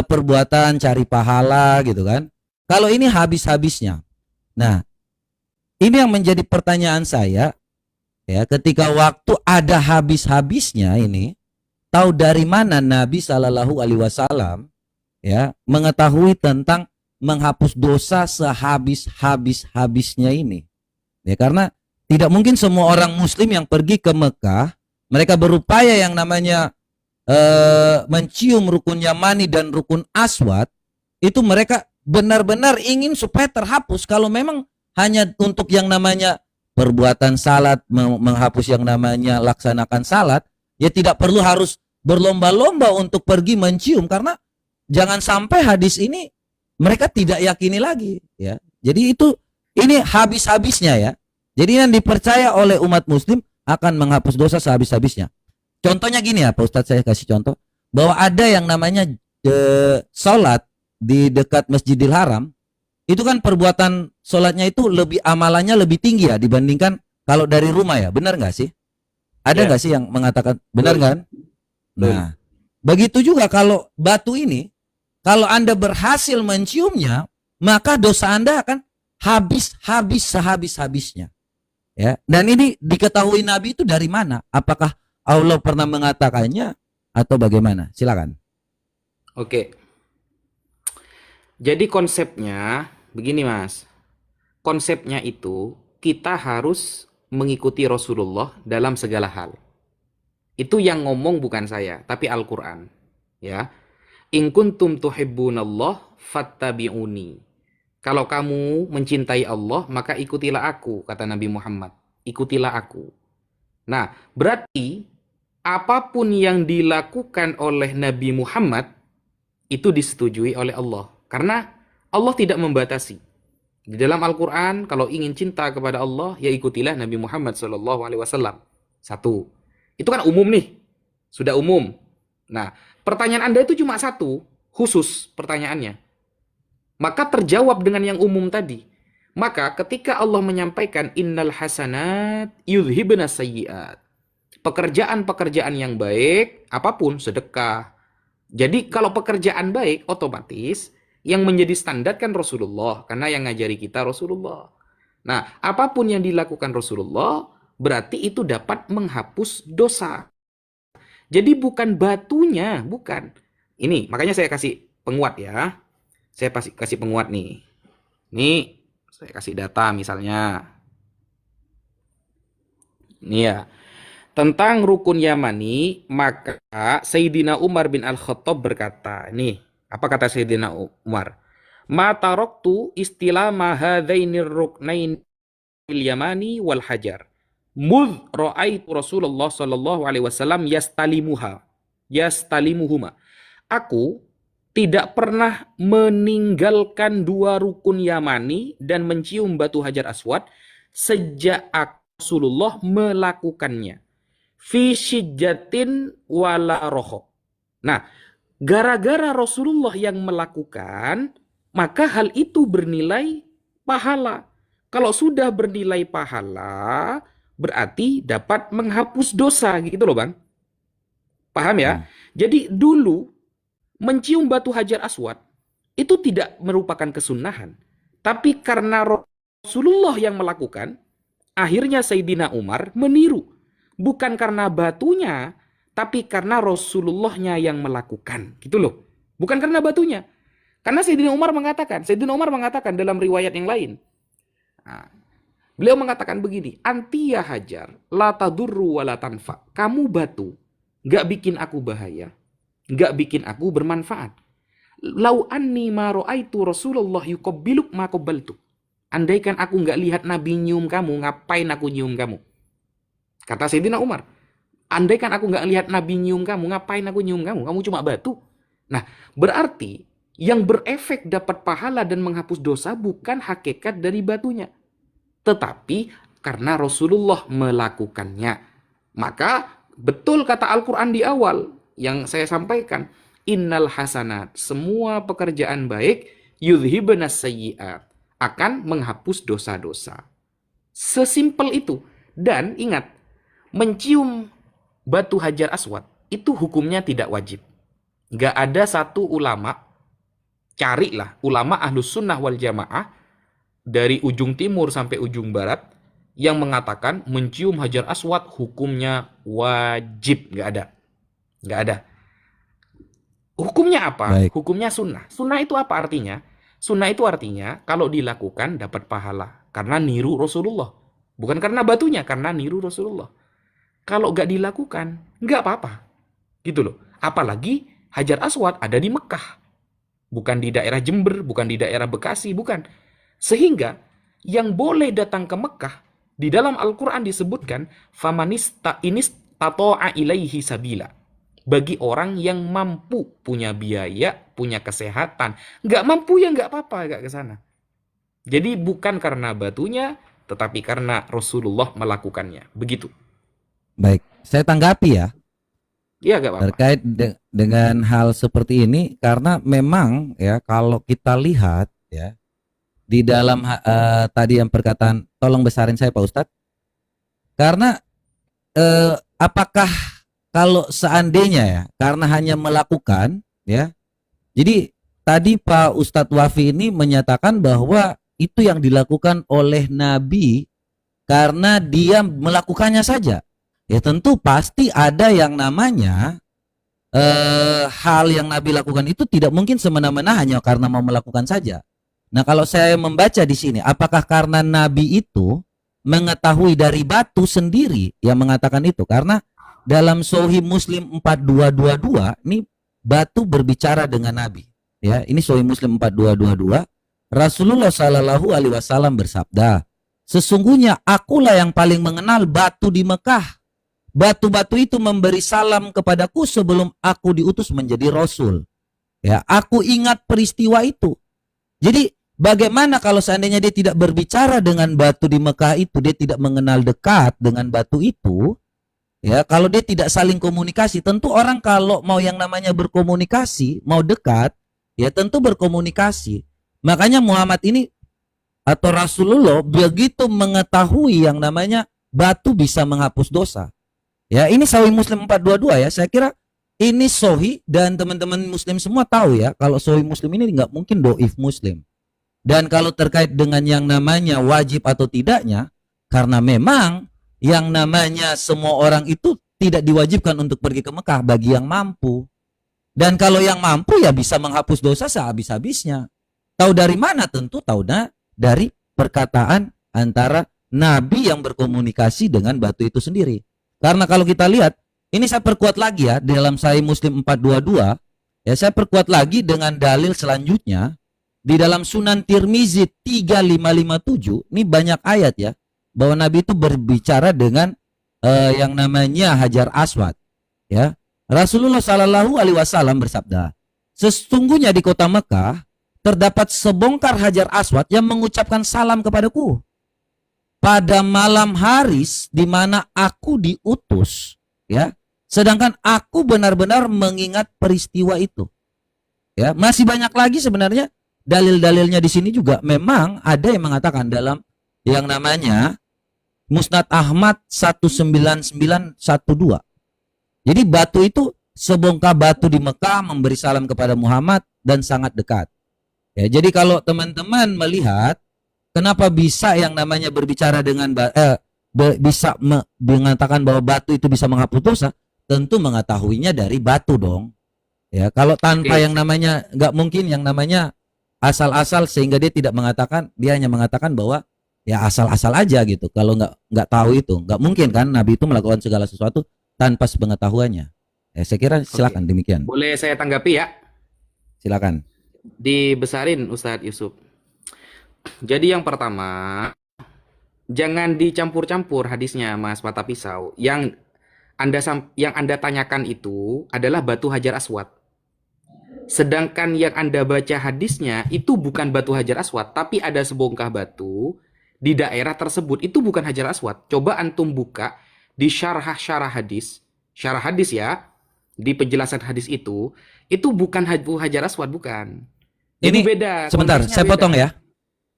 perbuatan cari pahala gitu kan. Kalau ini habis-habisnya. Nah, ini yang menjadi pertanyaan saya ya, ketika waktu ada habis-habisnya ini, tahu dari mana Nabi Shallallahu Alaihi Wasallam ya mengetahui tentang menghapus dosa sehabis-habisnya ini. Ya, karena tidak mungkin semua orang muslim yang pergi ke Mekah, mereka berupaya yang namanya mencium rukun yamani dan rukun aswad, itu mereka benar-benar ingin supaya terhapus. Kalau memang hanya untuk yang namanya perbuatan salat, menghapus yang namanya laksanakan salat, ya tidak perlu harus berlomba-lomba untuk pergi mencium, karena jangan sampai hadis ini mereka tidak yakini lagi ya. Jadi ini habis-habisnya ya. Jadi yang dipercaya oleh umat muslim akan menghapus dosa sehabis-habisnya. Contohnya gini ya Pak Ustadz, saya kasih contoh bahwa ada yang namanya sholat di dekat Masjidil Haram. Itu kan perbuatan sholatnya itu lebih, amalannya lebih tinggi ya dibandingkan kalau dari rumah ya. Benar nggak sih? Ada nggak sih yang mengatakan benar kan? Nah, begitu juga kalau batu ini, kalau Anda berhasil menciumnya, maka dosa Anda akan habis sehabis-habisnya. Ya, dan ini diketahui Nabi itu dari mana? Apakah Allah pernah mengatakannya atau bagaimana? Silakan. Oke. Jadi konsepnya begini Mas. Konsepnya itu kita harus mengikuti Rasulullah dalam segala hal. Itu yang ngomong bukan saya, tapi Al-Qur'an. Ya. In kuntum tuhibbunallah fattabi'uni. Kalau kamu mencintai Allah, maka ikutilah aku, kata Nabi Muhammad. Ikutilah aku. Nah, berarti apapun yang dilakukan oleh Nabi Muhammad itu disetujui oleh Allah. Karena Allah tidak membatasi. Di dalam Al-Quran, kalau ingin cinta kepada Allah, ya ikutilah Nabi Muhammad SAW. Satu. Itu kan umum nih. Sudah umum. Nah, pertanyaan Anda itu cuma satu, khusus pertanyaannya. Maka terjawab dengan yang umum tadi. Maka ketika Allah menyampaikan innal hasanat yudhibna sayyiat. Pekerjaan-pekerjaan yang baik, apapun, sedekah. Jadi kalau pekerjaan baik, otomatis yang menjadi standar kan Rasulullah. Karena yang ngajari kita Rasulullah. Nah, apapun yang dilakukan Rasulullah, berarti itu dapat menghapus dosa. Jadi bukan batunya, bukan. Ini, makanya saya kasih penguat ya. Saya kasih penguat nih. Ini saya kasih data misalnya. Ini ya. Tentang rukun Yamani, maka Sayyidina Umar bin Al-Khattab berkata, nih, apa kata Sayyidina Umar? Ma taraktu istilah mahadzainir ruknain Yamani wal hajar. Mudh ra'aitu Rasulullah sallallahu alaihi wasallam yastalimuhuma. Aku tidak pernah meninggalkan dua rukun Yamani dan mencium batu Hajar Aswad sejak Rasulullah melakukannya. Fi syijjatin wala roho. Nah, gara-gara Rasulullah yang melakukan, maka hal itu bernilai pahala. Kalau sudah bernilai pahala, berarti dapat menghapus dosa gitu loh Bang. Paham ya? Jadi dulu mencium batu Hajar Aswad itu tidak merupakan kesunahan. Tapi karena Rasulullah yang melakukan, akhirnya Sayyidina Umar meniru. Bukan karena batunya, tapi karena Rasulullahnya yang melakukan. Gitu loh. Bukan karena batunya. Karena Sayyidina Umar mengatakan dalam riwayat yang lain. Nah, beliau mengatakan begini, Antiya Hajar, la tadurru wa la tanfa. Kamu batu, gak bikin aku bahaya, gak bikin aku bermanfaat. Lau anni ma ra'aitu Rasulullah yuqabbiluk ma qabbaltu. Andaikan aku gak lihat Nabi nyium kamu, ngapain aku nyium kamu? Kata Sayyidina Umar, andaikan aku nggak lihat Nabi nyium kamu, ngapain aku nyium kamu? Kamu cuma batu. Nah, berarti yang berefek dapat pahala dan menghapus dosa bukan hakikat dari batunya, tetapi karena Rasulullah melakukannya. Maka betul kata Al-Quran di awal yang saya sampaikan, innal hasanat, semua pekerjaan baik, yudhibanas sayyi'at, akan menghapus dosa-dosa. Sesimpel itu. Dan ingat, mencium batu Hajar Aswad itu hukumnya tidak wajib. Gak ada satu ulama, carilah ulama Ahlus Sunnah wal Jamaah dari ujung timur sampai ujung barat yang mengatakan mencium Hajar Aswad hukumnya wajib. Gak ada. Gak ada. Hukumnya apa? Baik. Hukumnya sunnah. Sunnah itu apa artinya? Sunnah itu artinya kalau dilakukan dapat pahala karena niru Rasulullah. Bukan karena batunya, karena niru Rasulullah. Kalau gak dilakukan, gak apa-apa. Gitu loh. Apalagi Hajar Aswad ada di Mekah. Bukan di daerah Jember, bukan di daerah Bekasi, bukan. Sehingga yang boleh datang ke Mekah, di dalam Al-Quran disebutkan, famanista inis tato'a ilaihi sabila. Bagi orang yang mampu, punya biaya, punya kesehatan. Gak mampu ya gak apa-apa, gak ke sana. Jadi bukan karena batunya, tetapi karena Rasulullah melakukannya. Begitu. Baik, saya tanggapi ya Iya, gak apa-apa. terkait dengan hal seperti ini karena memang ya kalau kita lihat ya di dalam tadi yang perkataan, tolong besarin saya Pak Ustadz, karena apakah kalau seandainya ya karena hanya melakukan ya, jadi tadi Pak Ustadz Wafi ini menyatakan bahwa itu yang dilakukan oleh Nabi karena dia melakukannya saja. Ya tentu pasti ada yang namanya hal yang Nabi lakukan itu tidak mungkin semena-mena hanya karena mau melakukan saja. Nah, kalau saya membaca di sini, apakah karena Nabi itu mengetahui dari batu sendiri yang mengatakan itu? Karena dalam Sahih Muslim 4222 ini batu berbicara dengan Nabi. Ya, ini Sahih Muslim 4222. Rasulullah Shallallahu Alaihi Wasallam bersabda, sesungguhnya akulah yang paling mengenal batu di Mekah. Batu-batu itu memberi salam kepadaku sebelum aku diutus menjadi Rasul. Ya, aku ingat peristiwa itu. Jadi bagaimana kalau seandainya dia tidak berbicara dengan batu di Mekah itu, dia tidak mengenal dekat dengan batu itu, ya kalau dia tidak saling komunikasi, tentu orang kalau mau yang namanya berkomunikasi, mau dekat, ya tentu berkomunikasi. Makanya Muhammad ini atau Rasulullah begitu mengetahui yang namanya batu bisa menghapus dosa. Ya, ini Sahih Muslim 422 ya. Saya kira ini Sahih dan teman-teman Muslim semua tahu ya. Kalau Sahih Muslim ini nggak mungkin doif Muslim. Dan kalau terkait dengan yang namanya wajib atau tidaknya, karena memang yang namanya semua orang itu tidak diwajibkan untuk pergi ke Mekah bagi yang mampu. Dan kalau yang mampu ya bisa menghapus dosa sehabis-habisnya. Tahu dari mana? Tentu tahu dari perkataan antara nabi yang berkomunikasi dengan batu itu sendiri. Karena kalau kita lihat, ini saya perkuat lagi ya di dalam Sahih Muslim 422, ya saya perkuat lagi dengan dalil selanjutnya di dalam Sunan Tirmizi 3557. Ini banyak ayat ya bahwa Nabi itu berbicara dengan yang namanya Hajar Aswad. Ya, Rasulullah Shallallahu Alaihi Wasallam bersabda, sesungguhnya di kota Mekah terdapat sebongkar Hajar Aswad yang mengucapkan salam kepadaku pada malam hari di mana aku diutus, ya. Sedangkan aku benar-benar mengingat peristiwa itu. Ya, masih banyak lagi sebenarnya dalil-dalilnya di sini juga memang ada yang mengatakan dalam yang namanya Musnad Ahmad 19912. Jadi batu itu sebongkar batu di Mekah memberi salam kepada Muhammad dan sangat dekat. Ya, jadi kalau teman-teman melihat kenapa bisa yang namanya berbicara dengan bisa mengatakan bahwa batu itu bisa menghapus dosa, tentu mengetahuinya dari batu dong. Ya, kalau tanpa yang namanya nggak mungkin yang namanya asal-asal sehingga dia tidak mengatakan, dia hanya mengatakan bahwa ya asal-asal aja gitu. Kalau nggak tahu itu nggak mungkin kan Nabi itu melakukan segala sesuatu tanpa sepengetahuannya. Ya, saya kira silakan demikian. Boleh saya tanggapi ya? Silakan. Dibesarin Ustadz Yusuf. Jadi yang pertama, jangan dicampur-campur hadisnya Mas Mata Pisau. Yang Anda tanyakan itu adalah batu Hajar Aswad. Sedangkan yang Anda baca hadisnya itu bukan batu Hajar Aswad, tapi ada sebongkah batu di daerah tersebut. Itu bukan Hajar Aswad. Coba antum buka di syarah hadis ya, di penjelasan hadis itu bukan Hajar Aswad, bukan. Jadi Ini beda. Sebentar, saya beda. potong ya.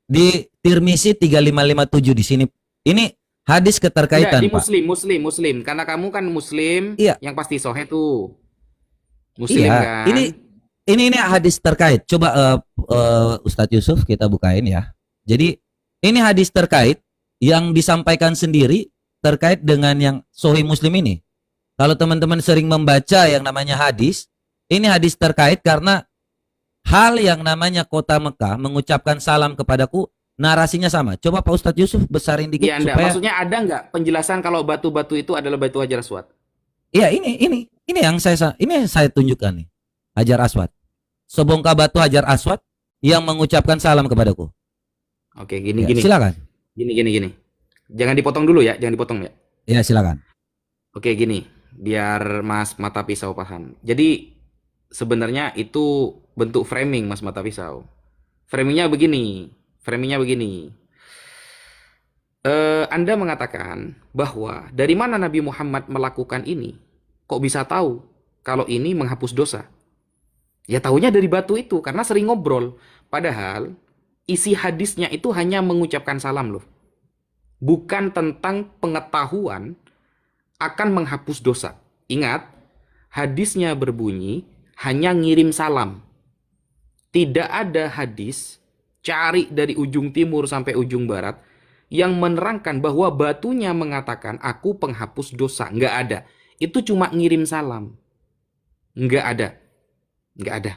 Di Tirmizi 3557 di sini. Ini hadis keterkaitan, Di Pak. Muslim. Karena kamu kan Muslim, Iya. yang pasti sahih tuh. Muslim Iya, kan? ini hadis terkait. Coba Ustadz Yusuf kita bukain ya. Jadi ini hadis terkait yang disampaikan sendiri terkait dengan yang Sahih Muslim ini. Kalau teman-teman sering membaca yang namanya hadis, ini hadis terkait karena hal yang namanya kota Mekah mengucapkan salam kepadaku, narasinya sama. Coba Pak Ustadz Yusuf besarin dikit Iya, supaya. maksudnya ada nggak penjelasan kalau batu-batu itu adalah batu Hajar Aswad? Iya, ini yang saya tunjukkan nih. Hajar Aswad. Sebongkah batu Hajar Aswad yang mengucapkan salam kepadaku. Oke, Ya, gini. silakan. Gini. Jangan dipotong dulu ya, jangan dipotong ya. Ya, silakan. Oke, gini. Biar Mas Mata Pisau paham. Jadi sebenarnya itu bentuk framing Mas Mata Pisau. Framingnya begini. Anda mengatakan bahwa dari mana Nabi Muhammad melakukan ini? Kok bisa tahu kalau ini menghapus dosa? Ya tahunya dari batu itu karena sering ngobrol. Padahal isi hadisnya itu hanya mengucapkan salam loh. Bukan tentang pengetahuan akan menghapus dosa. Ingat, hadisnya berbunyi hanya ngirim salam. Tidak ada hadis cari dari ujung timur sampai ujung barat yang menerangkan bahwa batunya mengatakan aku penghapus dosa. Nggak ada. Itu cuma ngirim salam. Nggak ada.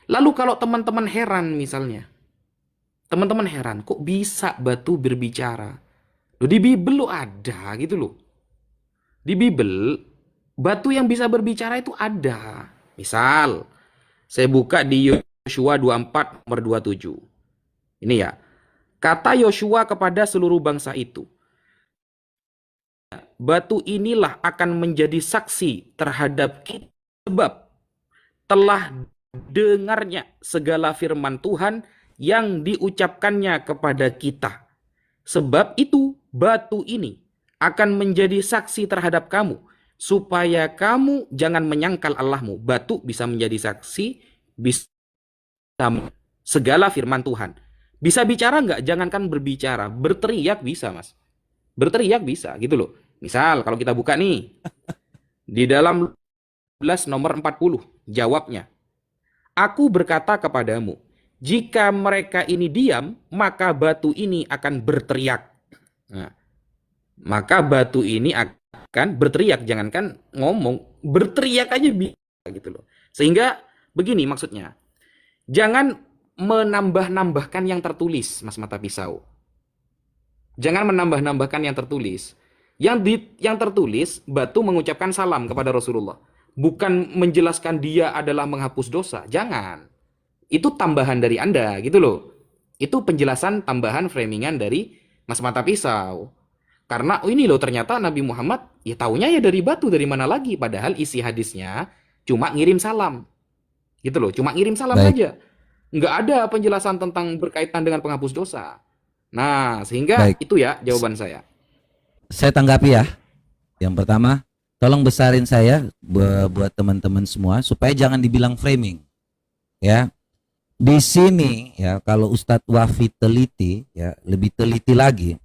Lalu kalau teman-teman heran misalnya. Teman-teman heran kok bisa batu berbicara. Loh, di Bible lo ada gitu loh. Di Bible batu yang bisa berbicara itu ada. Misal saya buka di Yosua 24 nomor 27. Ini ya. Kata Yosua kepada seluruh bangsa itu, batu inilah akan menjadi saksi terhadap kita sebab telah dengarnya segala firman Tuhan yang diucapkannya kepada kita. Sebab itu batu ini akan menjadi saksi terhadap kamu supaya kamu jangan menyangkal Allahmu. Batu bisa menjadi saksi, bisa segala firman Tuhan. Bisa bicara nggak? Jangankan berbicara, berteriak bisa, Mas. Berteriak bisa, gitu loh. Misal, kalau kita buka nih, di dalam 11 nomor 40, jawabnya. Aku berkata kepadamu, jika mereka ini diam, maka batu ini akan berteriak. Nah, maka batu ini akan berteriak, jangankan ngomong, berteriak aja bisa, gitu loh. Sehingga begini maksudnya, jangan menambah-nambahkan yang tertulis, Mas Mata Pisau. Jangan menambah-nambahkan yang tertulis. Yang tertulis, batu mengucapkan salam kepada Rasulullah. Bukan menjelaskan dia adalah menghapus dosa. Jangan. Itu tambahan dari Anda, gitu loh. Itu penjelasan tambahan framingan dari Mas Mata Pisau. Karena ini loh ternyata Nabi Muhammad ya taunya ya dari batu, dari mana lagi, padahal isi hadisnya cuma ngirim salam. Gitu loh, cuma ngirim salam Baik. saja. Nggak ada penjelasan tentang berkaitan dengan penghapus dosa. Nah, sehingga Baik. itu ya jawaban saya. Saya tanggapi ya. Yang pertama, tolong besarin saya buat teman-teman semua supaya jangan dibilang framing. Ya. Di sini ya kalau Ustadz Wafi teliti ya, lebih teliti lagi.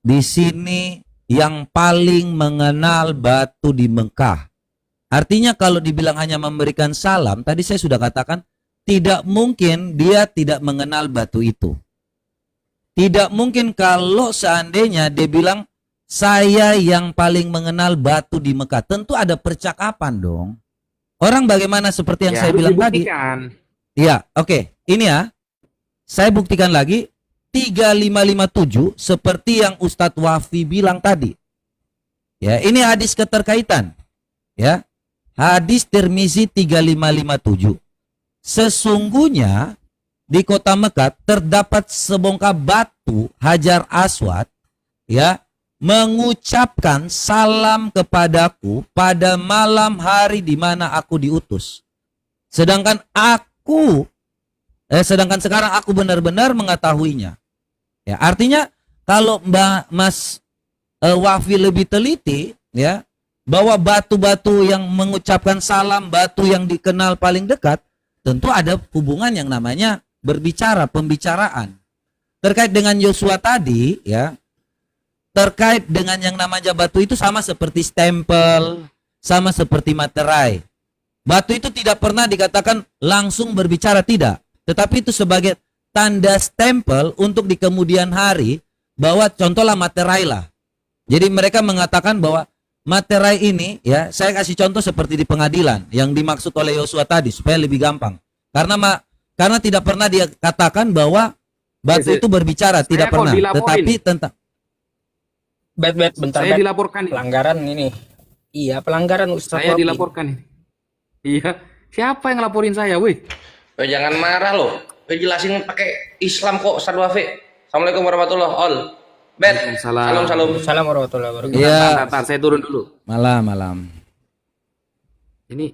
Di sini yang paling mengenal batu di Mekah. Artinya kalau dibilang hanya memberikan salam, tadi saya sudah katakan tidak mungkin dia tidak mengenal batu itu. Tidak mungkin kalau seandainya dia bilang saya yang paling mengenal batu di Mekah. Tentu ada percakapan dong. Orang bagaimana seperti yang Ya, saya harus bilang tadi. dibuktikan. Ya, oke. Ini ya. Saya buktikan lagi 3557 seperti yang Ustadz Wafi bilang tadi. Ya, ini hadis keterkaitan. Ya. Hadis Tirmizi 3557. Sesungguhnya di kota Mekah terdapat sebongkah batu Hajar Aswad ya mengucapkan salam kepadaku pada malam hari di mana aku diutus. Sedangkan sekarang aku benar-benar mengetahuinya. Ya, artinya kalau Mas Wafi lebih teliti ya bahwa batu-batu yang mengucapkan salam, batu yang dikenal paling dekat, tentu ada hubungan yang namanya pembicaraan. Terkait dengan Yosua tadi ya, terkait dengan yang namanya batu itu sama seperti stempel, sama seperti materai. Batu itu tidak pernah dikatakan langsung berbicara, tidak. Tetapi itu sebagai tanda stempel untuk di kemudian hari bahwa contohlah materai lah. Jadi mereka mengatakan bahwa materai ini ya, saya kasih contoh seperti di pengadilan yang dimaksud oleh Yosua tadi supaya lebih gampang. Karena tidak pernah dia katakan bahwa batu itu berbicara, tidak kok pernah. dilaporin. Tetapi tentang Bentar, Saya Bet. dilaporkan ini. Pelanggaran ini. Iya, pelanggaran Ustaz Saya Wafi. dilaporkan ini. Iya. Siapa yang ngelaporin saya, woi? Jangan marah loh. Jelasin pakai Islam kok, Ustadz Wafi. Assalamualaikum warahmatullahi wabarakatuh. Bet. Waalaikumsalam. Salam. Assalamualaikum warahmatullahi wabarakatuh. Iya, Bentar, saya turun dulu. malam. Ini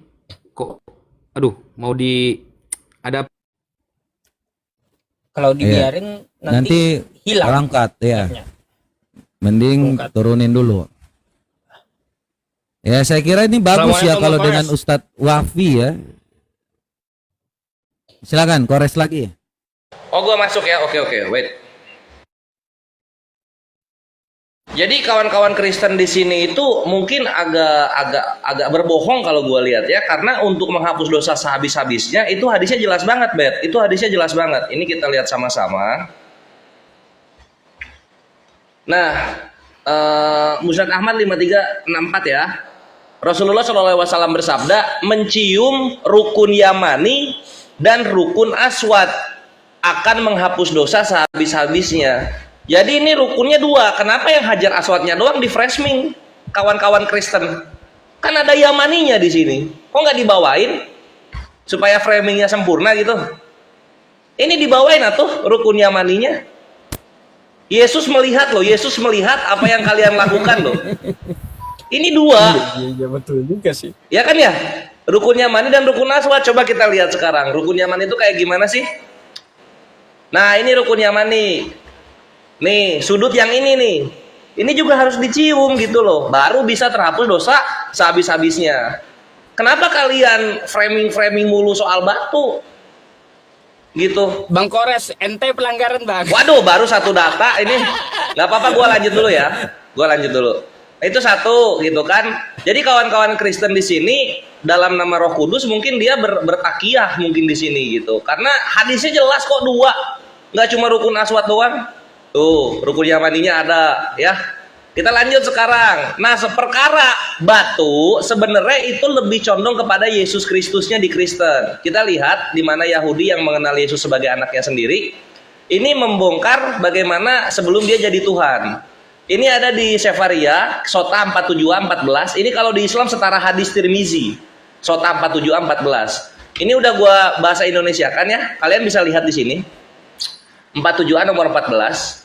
kok aduh, mau ada Kalau dibiarin Nanti hilang. angkat ya. live-nya. Mending Angkat. turunin dulu. Ya, saya kira ini bagus ya Assalamualaikum, kalau Bang dengan Kores. Ustadz Wafi ya. Silakan kores lagi. Oh, gua masuk ya. Oke, wait. Jadi kawan-kawan Kristen di sini itu mungkin agak berbohong kalau gua lihat ya, karena untuk menghapus dosa sehabis-habisnya itu hadisnya jelas banget, Bet. Itu hadisnya jelas banget. Ini kita lihat sama-sama. Nah, Musnad Ahmad 5364 ya. Rasulullah SAW bersabda, mencium rukun Yamani dan rukun Aswad akan menghapus dosa sehabis-habisnya. Jadi ini rukunnya dua. Kenapa yang Hajar Aswadnya doang di framing, kawan-kawan Kristen? Kan ada Yamaninya di sini. Kok nggak dibawain supaya framingnya sempurna gitu? Ini dibawain atuh rukun Yamaninya. Yesus melihat loh. Yesus melihat apa yang kalian lakukan loh. Ini dua. Iya, betul juga sih. Ya kan ya? Rukun Yamani dan rukun Aswad. Coba kita lihat sekarang. Rukun Yamani itu kayak gimana sih? Nah, ini rukun Yamani. Nih, sudut yang ini nih. Ini juga harus dicium gitu loh. Baru bisa terhapus dosa sehabis-habisnya. Kenapa kalian framing-framing mulu soal batu? Gitu. Bang Kores, ente pelanggaran, Bang. Waduh, baru satu data ini. Nggak apa-apa, gua lanjut dulu ya. Gua lanjut dulu. Itu satu gitu kan. Jadi kawan-kawan Kristen di sini dalam nama Roh Kudus mungkin dia bertakiyah mungkin di sini gitu. Karena hadisnya jelas kok dua. Nggak cuma rukun Aswad doang. Tuh, rukun Yamaninya ada ya. Kita lanjut sekarang. Nah, seperkara batu sebenarnya itu lebih condong kepada Yesus Kristusnya di Kristen. Kita lihat di mana Yahudi yang mengenal Yesus sebagai anaknya sendiri, ini membongkar bagaimana sebelum dia jadi Tuhan. Ini ada di Sefaria, Sota 472-14. Ini kalau di Islam setara hadis Tirmizi, Sota 47-14. Ini udah gua bahasa Indonesia kan ya. Kalian bisa lihat di sini. 47-an nomor 14.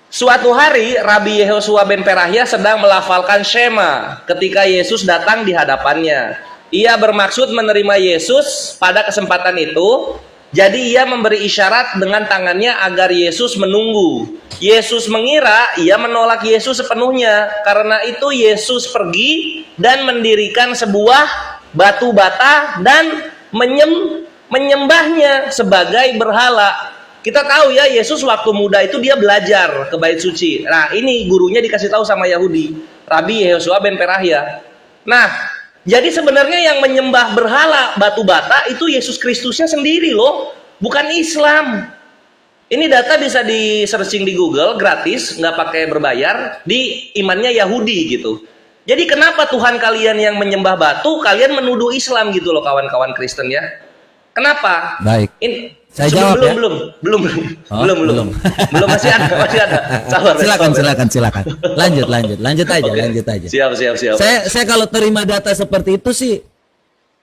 Suatu hari Rabi Yehosua ben Perahya sedang melafalkan Shema ketika Yesus datang di hadapannya. Ia bermaksud menerima Yesus pada kesempatan itu. Jadi ia memberi isyarat dengan tangannya agar Yesus menunggu. Yesus mengira ia menolak Yesus sepenuhnya. Karena itu Yesus pergi dan mendirikan sebuah batu bata dan menyembahnya sebagai berhala. Kita tahu ya, Yesus waktu muda itu dia belajar ke bait suci. Nah, ini gurunya dikasih tahu sama Yahudi, Rabi Yehosua ben Perahya. Nah, jadi sebenarnya yang menyembah berhala batu bata itu Yesus Kristusnya sendiri loh, bukan Islam. Ini data bisa di searching di Google gratis, nggak pakai berbayar, di imannya Yahudi gitu. Jadi kenapa Tuhan kalian yang menyembah batu, kalian menuduh Islam gitu loh kawan-kawan Kristen ya? Kenapa? Baik. Saya jawab ya. Belum masih ada. Sabar. Silakan. Lanjut aja. Siap. Saya kalau terima data seperti itu sih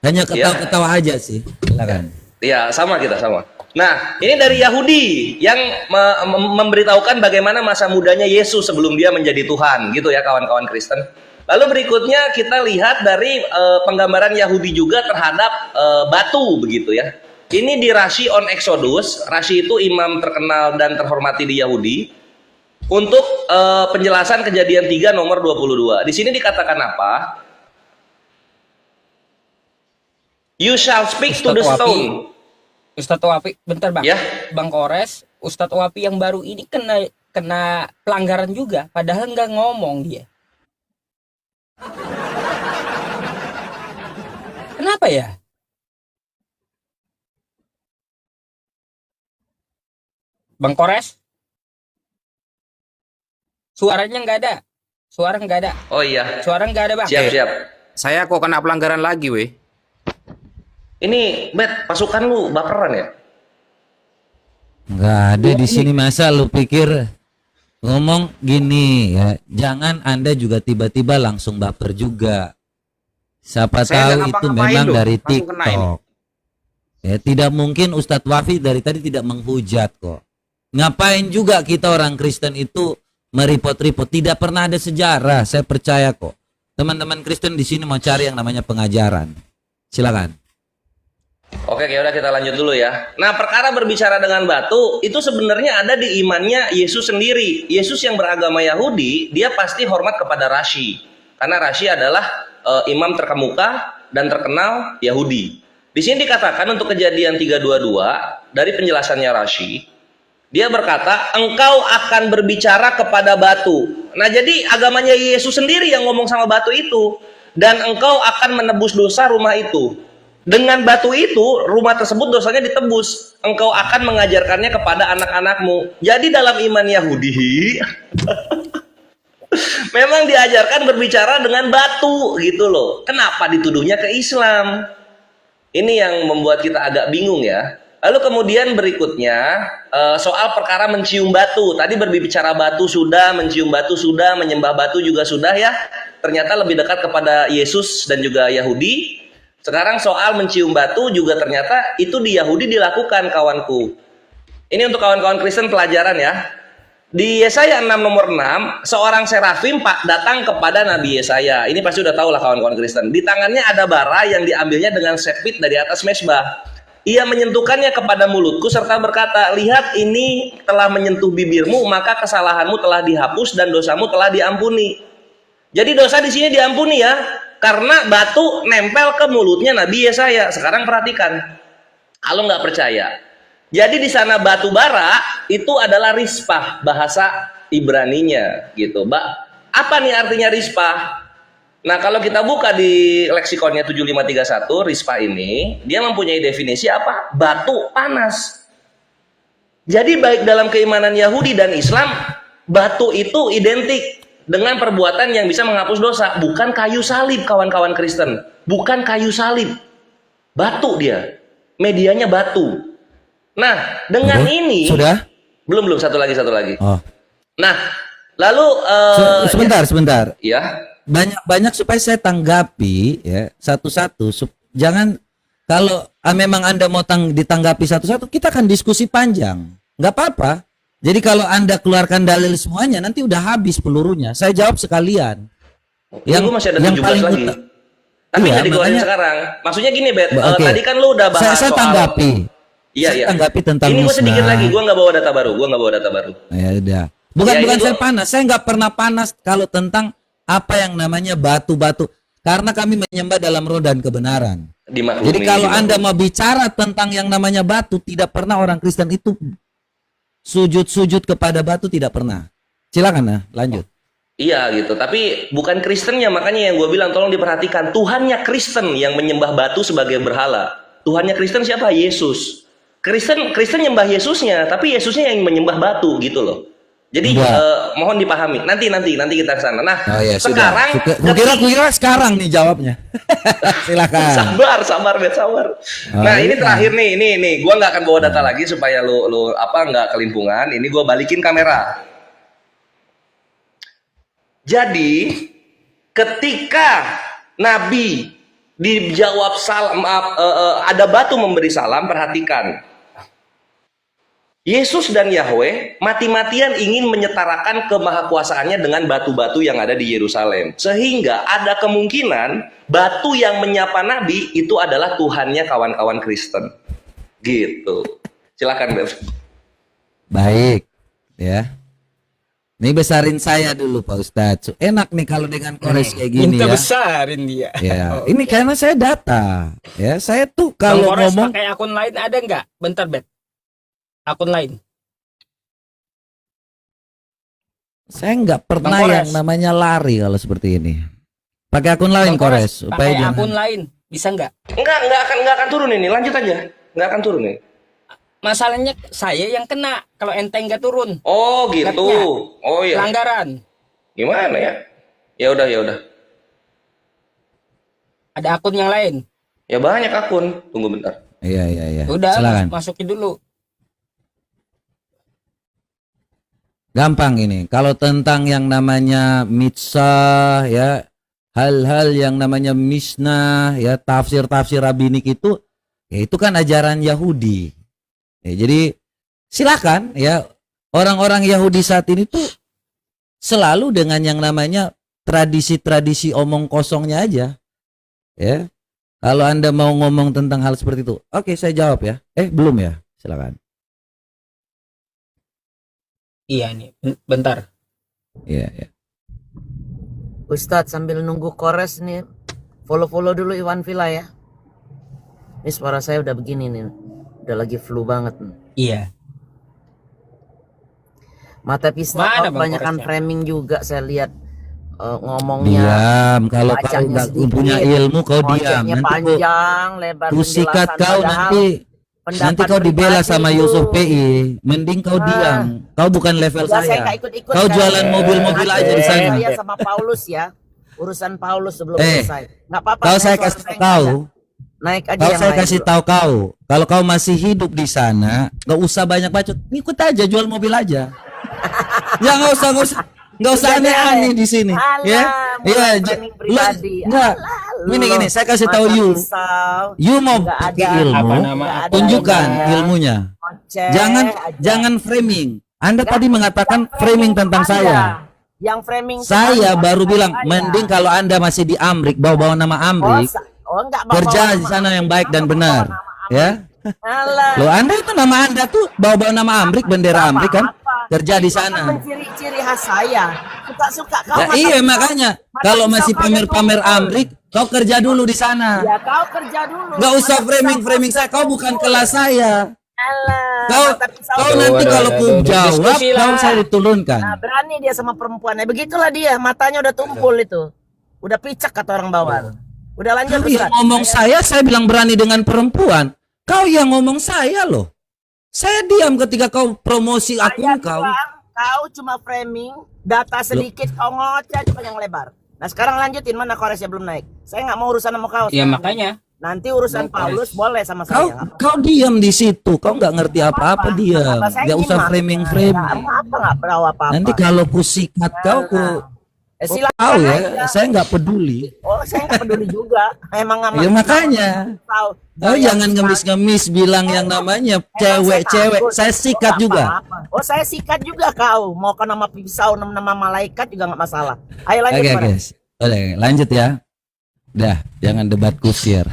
hanya ketawa-ketawa aja sih. Silakan. Iya, sama. Nah, ini dari Yahudi yang memberitahukan bagaimana masa mudanya Yesus sebelum dia menjadi Tuhan, gitu ya kawan-kawan Kristen. Lalu berikutnya kita lihat dari penggambaran Yahudi juga terhadap batu, begitu ya. Ini di Rashi on Exodus. Rashi itu imam terkenal dan terhormati di Yahudi. Untuk penjelasan Kejadian 3 nomor 22. Di sini dikatakan apa? You shall speak to the stone. Ustadz Wapi, bentar Bang. Ya. Bang Kores, Ustadz Wapi yang baru ini kena pelanggaran juga, padahal nggak ngomong dia. Kenapa ya? Bang Kores? Suaranya nggak ada. Suara nggak ada. Oh iya. Suara nggak ada Bang. Siap. Saya kok kena pelanggaran lagi, weh. Ini, Bet, pasukan lu baperan ya? Nggak ada di sini, masa lu pikir ngomong gini ya, jangan Anda juga tiba-tiba langsung baper juga. Siapa Saya tahu nggak itu ngapa-ngapain memang loh, dari langsung kena ini. TikTok. Ya, tidak mungkin Ustadz Wafi dari tadi tidak menghujat kok. Ngapain juga kita orang Kristen itu meripot-ripot? Tidak pernah ada sejarah, saya percaya kok. Teman-teman Kristen di sini mau cari yang namanya pengajaran. Silakan. Oke, ya udah kita lanjut dulu ya. Nah, perkara berbicara dengan batu itu sebenarnya ada di imannya Yesus sendiri. Yesus yang beragama Yahudi, dia pasti hormat kepada Rashi. Karena Rashi adalah imam terkemuka dan terkenal Yahudi. Di sini dikatakan untuk Kejadian 3:22 dari penjelasannya Rashi, dia berkata, engkau akan berbicara kepada batu. Nah, jadi agamanya Yesus sendiri yang ngomong sama batu itu. Dan engkau akan menebus dosa rumah itu. Dengan batu itu, rumah tersebut dosanya ditebus. Engkau akan mengajarkannya kepada anak-anakmu. Jadi dalam iman Yahudi, memang diajarkan berbicara dengan batu gitu loh. Kenapa dituduhnya ke Islam? Ini yang membuat kita agak bingung ya. Lalu kemudian berikutnya soal perkara mencium batu. Tadi berbicara batu sudah, mencium batu sudah, menyembah batu juga sudah ya. Ternyata lebih dekat kepada Yesus dan juga Yahudi. Sekarang soal mencium batu juga ternyata itu di Yahudi dilakukan, kawanku. Ini untuk kawan-kawan Kristen pelajaran ya. Di Yesaya 6 nomor 6, seorang serafim datang kepada Nabi Yesaya. Ini pasti udah tahu lah kawan-kawan Kristen. Di tangannya ada bara yang diambilnya dengan sepit dari atas mesbah. Ia menyentuhkannya kepada mulutku serta berkata, lihat ini telah menyentuh bibirmu, maka kesalahanmu telah dihapus dan dosamu telah diampuni. Jadi dosa di sini diampuni ya, karena batu nempel ke mulutnya Nabi Yesaya. Sekarang perhatikan, kalau nggak percaya. Jadi di sana batu bara itu adalah rispah, bahasa Ibraninya gitu. Apa nih artinya rispah? Nah, kalau kita buka di leksikonnya 7531, rispah ini, dia mempunyai definisi apa? Batu panas. Jadi baik dalam keimanan Yahudi dan Islam, batu itu identik dengan perbuatan yang bisa menghapus dosa, bukan kayu salib, kawan-kawan Kristen. Bukan kayu salib. Batu dia. Medianya batu. Nah, dengan ini Sudah? belum satu lagi. Oh. Nah, lalu Sebentar. ya, Banyak supaya saya tanggapi ya satu-satu. Jangan kalau memang Anda mau ditanggapi satu-satu, kita akan diskusi panjang. Nggak apa-apa. Jadi kalau Anda keluarkan dalil semuanya, nanti udah habis pelurunya. Saya jawab sekalian. yang masih ada 17 lagi. Tapi Iya, nggak dikeluarin makanya- sekarang. Maksudnya gini, Bet. Oke. Tadi kan lu udah bahas Saya soal tanggapi. Iya. Saya tanggapi tentang Ini gue sedikit musnah. lagi, gue nggak bawa data baru. Ya udah. Bukan Ya, ini saya gua- panas. Saya nggak pernah panas kalau tentang apa yang namanya batu-batu. Karena kami menyembah dalam roh dan kebenaran. Dimaklumi. Jadi kalau dimaklumi. Anda mau bicara tentang yang namanya batu, tidak pernah orang Kristen itu sujud-sujud kepada batu, tidak pernah. Silakan nah, lanjut. Iya gitu, tapi bukan Kristennya, makanya yang gue bilang tolong diperhatikan. Tuhannya Kristen yang menyembah batu sebagai berhala. Tuhannya Kristen siapa? Yesus. Kristen nyembah Yesusnya, tapi Yesusnya yang menyembah batu gitu loh. Jadi Enggak. mohon dipahami. Nanti kita ke sana. Nah, Oh ya sekarang sudah. Kukira sekarang nih jawabnya. Silakan. sabar, Bet, sabar. Oh, Nah, ini iya. terakhir nih. Gua nggak akan bawa data lagi supaya lu nggak kelimpungan. Ini gua balikin kamera. Jadi, ketika Nabi dijawab salam, ada batu memberi salam, perhatikan. Yesus dan Yahweh mati-matian ingin menyetarakan kemahakuasaannya dengan batu-batu yang ada di Yerusalem. Sehingga ada kemungkinan batu yang menyapa Nabi itu adalah Tuhannya kawan-kawan Kristen. Gitu. Silakan, Beb. Baik, ya. Ini besarin saya dulu Pak Ustadz. Enak nih kalau dengan kores kayak gini Minta ya. besarin dia. Ya, ini karena saya data. Ya, saya tuh Bang kalau Kores ngomong pakai akun lain ada nggak? Bentar, Bet. Akun lain. saya nggak pernah Bang Kores. yang namanya lari kalau seperti ini. Pakai akun lain Bang Kores, Kores supaya pakai jangan. akun lain. Bisa nggak? Nggak akan turun ini. Lanjut aja. Nggak akan turun ini. Masalahnya saya yang kena kalau enteng nggak turun. Oh, gitu. Lihatnya. Oh iya. Pelanggaran. Gimana ya? Ya udah. Ada akun yang lain. Ya banyak akun. Tunggu bentar. Iya. Udah, Silakan. masukin dulu. Gampang ini. Kalau tentang yang namanya mitzah ya, hal-hal yang namanya misnah ya, tafsir-tafsir rabbinik itu ya itu kan ajaran Yahudi. Ya, jadi silakan ya, orang-orang Yahudi saat ini tuh selalu dengan yang namanya tradisi-tradisi omong kosongnya aja. Ya. Kalau Anda mau ngomong tentang hal seperti itu, oke saya jawab ya. Belum ya? Silakan. Iya nih, bentar. Iya. Ustadz sambil nunggu kores nih, follow dulu Iwan Villa ya. Ini suara saya udah begini nih, udah lagi flu banget nih. Iya. Mata pistol Mana Bang kebanyakan Koresnya? framing juga saya lihat ngomongnya. Diam, kalau kau bacanya nggak sedikit, punya ilmu kau diam. konsepnya Nanti kau panjang, lebar kusikat penjelasan, kau padahal nanti pendapat kau dibela pribadi sama itu. Yusuf PI. Mending kau diam. Kau bukan level Udah, saya saya. nggak ikut-ikut Kau kan. jualan mobil-mobil aja di sana. Saya sama Paulus ya, urusan Paulus sebelum Eh, selesai. Nggak apa-apa. Kau saya suara kasih saya tahu. nggak ada. Naik aja Kau yang saya lain kasih dulu. tahu kau. Kalau kau masih hidup di sana, nggak usah banyak bacot. Ikut aja jual mobil aja. Ya nggak usah aneh-aneh di sini. Alah, Ya, mulai iya. planning pribadi. Nggak. Gini, saya kasih tahu Mata you. pisau, You mau nggak pakai ada. ilmu, Apa nama Nggak ada tunjukkan ada. ilmunya. Ngoceh aja. Jangan framing. Anda Nggak, tadi mengatakan framing tentang Anda. saya. Yang framing Saya Anda, baru bukan bilang saya. mending kalau Anda masih di Amrik bawa-bawa nama Amrik, enggak bawa kerja nama di sana yang Amrik. baik dan Kenapa benar, bawa nama Amrik? ya. Alah. Loh, Anda itu nama Anda tuh bawa-bawa nama Amrik, bendera Amrik kan? Apa-apa. Kerja di Itu kan sana. menciri-ciri khas saya. Suka-suka kau Ya, mata iya pisau. makanya Mata kalau pisau masih kau pamer-pamer ada tumpul. Amrik, kau kerja dulu di sana. Ya kau kerja dulu. Gak usah Mata framing pisau saya, kau bukan tumpul. kelas saya. Alah, Kau mata pisau kau Aduh, nanti aduh, kalau aduh, ku aduh. jawab, Diskusi lah. kau saya diturunkan. Nah, berani dia sama perempuannya. Begitulah dia, matanya udah tumpul itu. Udah picak kata orang bawah. Udah lanjut Kau yang Ustaz. ngomong saya bilang berani dengan perempuan. Kau yang ngomong saya loh. Saya diam ketika kau promosi akun kau. Kau cuma framing data sedikit, kau ngoceh aja panjang lebar. Nah sekarang lanjutin, mana koresnya belum naik. Saya nggak mau urusan sama kau. Ya sekarang. makanya. Nanti urusan Mau Paulus kores. boleh sama Kau saya. kau diam di situ. Kau nggak ngerti apa-apa, diam. Apa saya Nggak usah nyimak. framing-framing. Apa nggak berau apa-apa. Nanti kalau ku sikat kau, Silakan tahu ya, aja. saya nggak peduli. Oh saya nggak peduli juga. Emang nggak Ya makanya. tahu. Oh, jangan ngemis-ngemis bilang yang namanya cewek-cewek. Saya sikat juga. Oh saya sikat juga kau. Mau ke nama pisau, nama malaikat juga nggak masalah. Ayo lanjut. Oke, Bara. guys. Oke, lanjut ya. Dah, jangan debat kusir.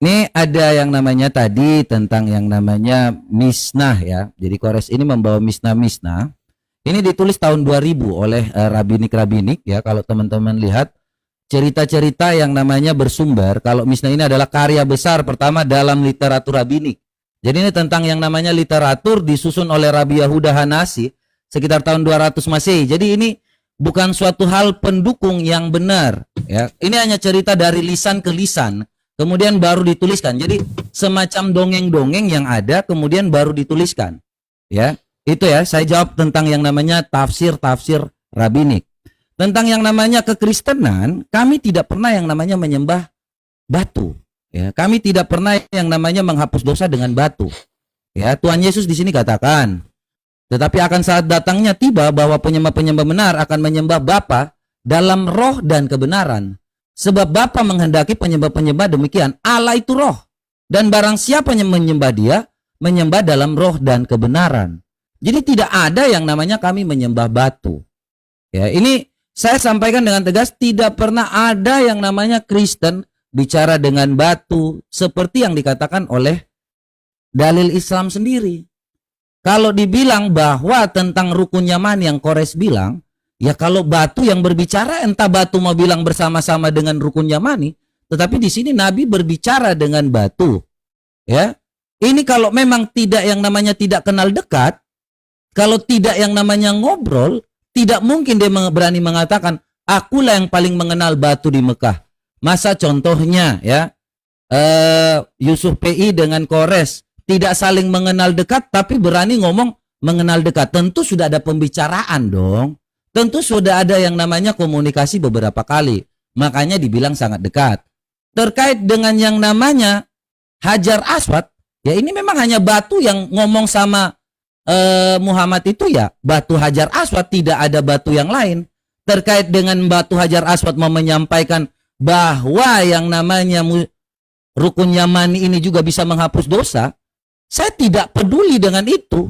Ini ada yang namanya tadi tentang yang namanya misnah ya. Jadi Kores ini membawa misnah-misnah. Ini ditulis tahun 2000 oleh rabinik-rabinik ya. Kalau teman-teman lihat cerita-cerita yang namanya bersumber, kalau misnah ini adalah karya besar pertama dalam literatur rabinik. Jadi ini tentang yang namanya literatur disusun oleh Rabi Yahuda Hanasi sekitar tahun 200 Masehi. Jadi ini bukan suatu hal pendukung yang benar ya. Ini hanya cerita dari lisan ke lisan, kemudian baru dituliskan. Jadi semacam dongeng-dongeng yang ada kemudian baru dituliskan. Ya. Itu ya, saya jawab tentang yang namanya tafsir-tafsir rabinik. Tentang yang namanya kekristenan, kami tidak pernah yang namanya menyembah batu. Ya, kami tidak pernah yang namanya menghapus dosa dengan batu. Ya, Tuhan Yesus di sini katakan, tetapi akan saat datangnya tiba bahwa penyembah-penyembah benar akan menyembah Bapa dalam roh dan kebenaran. Sebab Bapa menghendaki penyembah-penyembah demikian. Allah itu roh. Dan barang siapa yang menyembah dia, menyembah dalam roh dan kebenaran. Jadi tidak ada yang namanya kami menyembah batu. Ya, ini saya sampaikan dengan tegas, tidak pernah ada yang namanya Kristen bicara dengan batu seperti yang dikatakan oleh dalil Islam sendiri. Kalau dibilang bahwa tentang rukun Yaman yang Kores bilang, ya kalau batu yang berbicara, entah batu mau bilang bersama-sama dengan rukun Yamani, tetapi di sini Nabi berbicara dengan batu. Ya, ini kalau memang tidak yang namanya tidak kenal dekat, kalau tidak yang namanya ngobrol, tidak mungkin dia berani mengatakan, akulah yang paling mengenal batu di Mekah. Masa contohnya ya, Yusuf PI dengan Kores tidak saling mengenal dekat, tapi berani ngomong mengenal dekat. Tentu sudah ada pembicaraan dong. Tentu sudah ada yang namanya komunikasi beberapa kali. Makanya dibilang sangat dekat. Terkait dengan yang namanya Hajar Aswad, ya ini memang hanya batu yang ngomong sama Muhammad itu ya batu Hajar Aswad, tidak ada batu yang lain. Terkait dengan batu Hajar Aswad mau menyampaikan bahwa yang namanya rukun Yamani ini juga bisa menghapus dosa, saya tidak peduli dengan itu.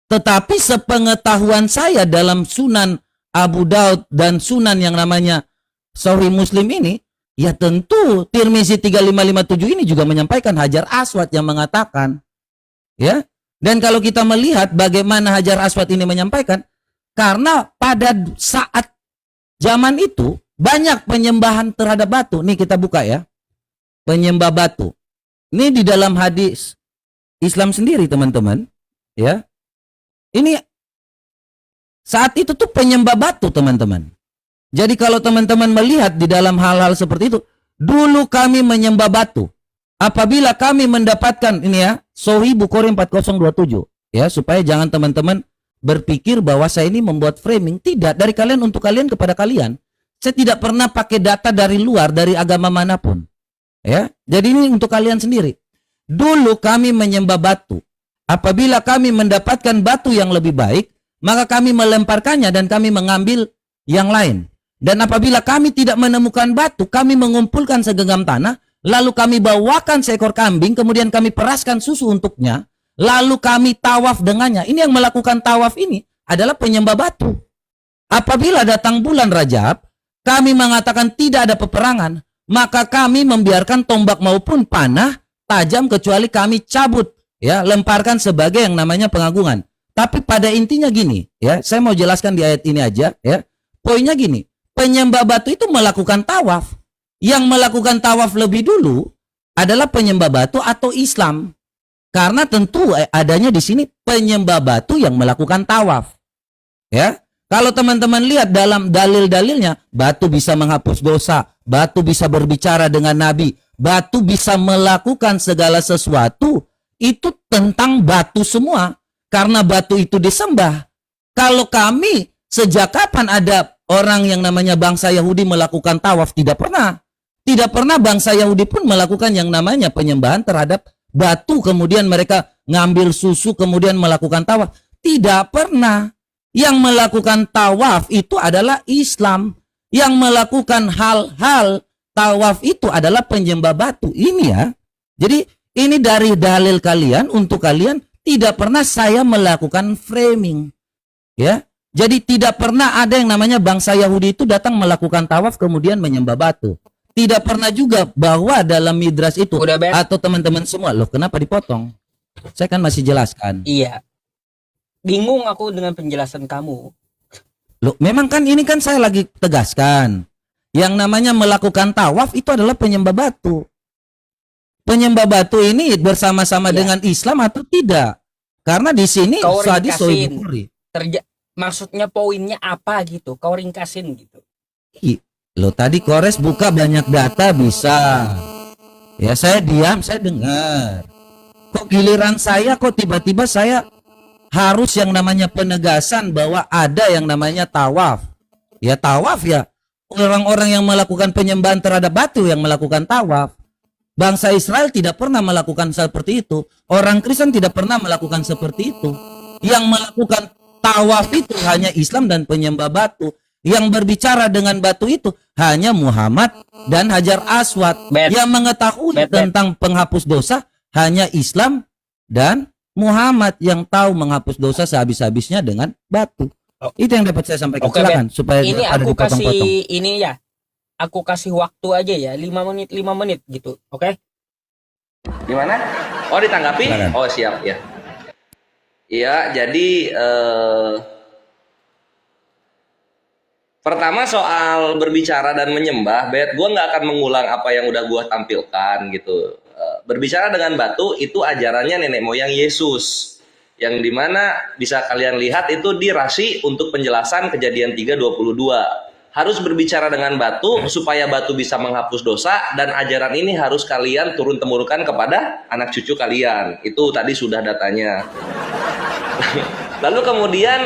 Tetapi sepengetahuan saya dalam Sunan Abu Daud dan Sunan yang namanya Sahih Muslim ini, ya tentu Tirmizi 3557 ini juga menyampaikan Hajar Aswad yang mengatakan, ya. Dan kalau kita melihat bagaimana Hajar Aswad ini menyampaikan, karena pada saat zaman itu banyak penyembahan terhadap batu. Nih kita buka ya. Penyembah batu. Ini di dalam hadis Islam sendiri teman-teman. Ya. Ini saat itu tuh penyembah batu teman-teman. Jadi kalau teman-teman melihat di dalam hal-hal seperti itu, dulu kami menyembah batu. Apabila kami mendapatkan ini ya, Sahih Bukhari 4027 ya, supaya jangan teman-teman berpikir bahwa saya ini membuat framing. Tidak, dari kalian untuk kalian kepada kalian. Saya tidak pernah pakai data dari luar, dari agama manapun. Ya, jadi ini untuk kalian sendiri. Dulu kami menyembah batu. Apabila kami mendapatkan batu yang lebih baik, maka kami melemparkannya dan kami mengambil yang lain. Dan apabila kami tidak menemukan batu, kami mengumpulkan segenggam tanah, lalu kami bawakan seekor kambing, kemudian kami peraskan susu untuknya, lalu kami tawaf dengannya. Ini yang melakukan tawaf ini adalah penyembah batu. Apabila datang bulan Rajab, kami mengatakan tidak ada peperangan, maka kami membiarkan tombak maupun panah tajam kecuali kami cabut, ya, lemparkan sebagai yang namanya pengagungan. Tapi pada intinya gini, ya, saya mau jelaskan di ayat ini aja, ya. Poinnya gini, penyembah batu itu melakukan tawaf. Yang melakukan tawaf lebih dulu adalah penyembah batu atau Islam. Karena tentu adanya di sini penyembah batu yang melakukan tawaf. Ya. Kalau teman-teman lihat dalam dalil-dalilnya, batu bisa menghapus dosa, batu bisa berbicara dengan nabi, batu bisa melakukan segala sesuatu, itu tentang batu semua. karena batu itu disembah. Kalau kami, sejak kapan ada orang yang namanya bangsa Yahudi melakukan tawaf? Tidak pernah. Tidak pernah bangsa Yahudi pun melakukan yang namanya penyembahan terhadap batu. Kemudian mereka ngambil susu kemudian melakukan tawaf. Tidak pernah. Yang melakukan tawaf itu adalah Islam. Yang melakukan hal-hal tawaf itu adalah penyembah batu. Ini ya. Jadi ini dari dalil kalian untuk kalian, tidak pernah saya melakukan framing. Ya. Jadi tidak pernah ada yang namanya bangsa Yahudi itu datang melakukan tawaf kemudian menyembah batu. Tidak pernah juga bahwa dalam midras itu Udah, Bet. atau teman-teman semua, loh kenapa dipotong? Saya kan masih jelaskan. Iya. Bingung aku dengan penjelasan kamu. Loh, memang kan ini kan saya lagi tegaskan. Yang namanya melakukan tawaf itu adalah penyembah batu. Penyembah batu ini bersama-sama Iya. dengan Islam atau tidak? Karena di sini Kau hadis Sahih ringkasin. Bukhari. Maksudnya poinnya apa gitu? Kau ringkasin gitu. Loh tadi Kores buka banyak data bisa. Ya saya diam, saya dengar. Kok giliran saya kok tiba-tiba saya harus yang namanya penegasan bahwa ada yang namanya tawaf. Ya tawaf ya. Orang-orang yang melakukan penyembahan terhadap batu yang melakukan tawaf. Bangsa Israel tidak pernah melakukan seperti itu. Orang Kristen tidak pernah melakukan seperti itu. Yang melakukan tawaf itu hanya Islam dan penyembah batu. Yang berbicara dengan batu itu hanya Muhammad dan Hajar Aswad. Bet. Yang mengetahui Bet. tentang penghapus dosa hanya Islam dan Muhammad, yang tahu menghapus dosa sehabis-habisnya dengan batu. Oh. Itu yang dapat saya sampaikan. Oke, Silakan supaya Ini ada aku kasih dipotong-potong. ini ya. Aku kasih waktu aja ya, 5 menit gitu. Oke? Gimana? Oh, ditanggapi? Silakan. Oh, siap ya. Iya, jadi pertama soal berbicara dan menyembah, Bet, gue nggak akan mengulang apa yang udah gue tampilkan gitu. Berbicara dengan batu itu ajarannya nenek moyang Yesus, yang dimana bisa kalian lihat itu di Rasi untuk penjelasan Kejadian 3:22. Harus berbicara dengan batu supaya batu bisa menghapus dosa, dan ajaran ini harus kalian turun temurunkan kepada anak cucu kalian. Itu tadi sudah datanya. Lalu kemudian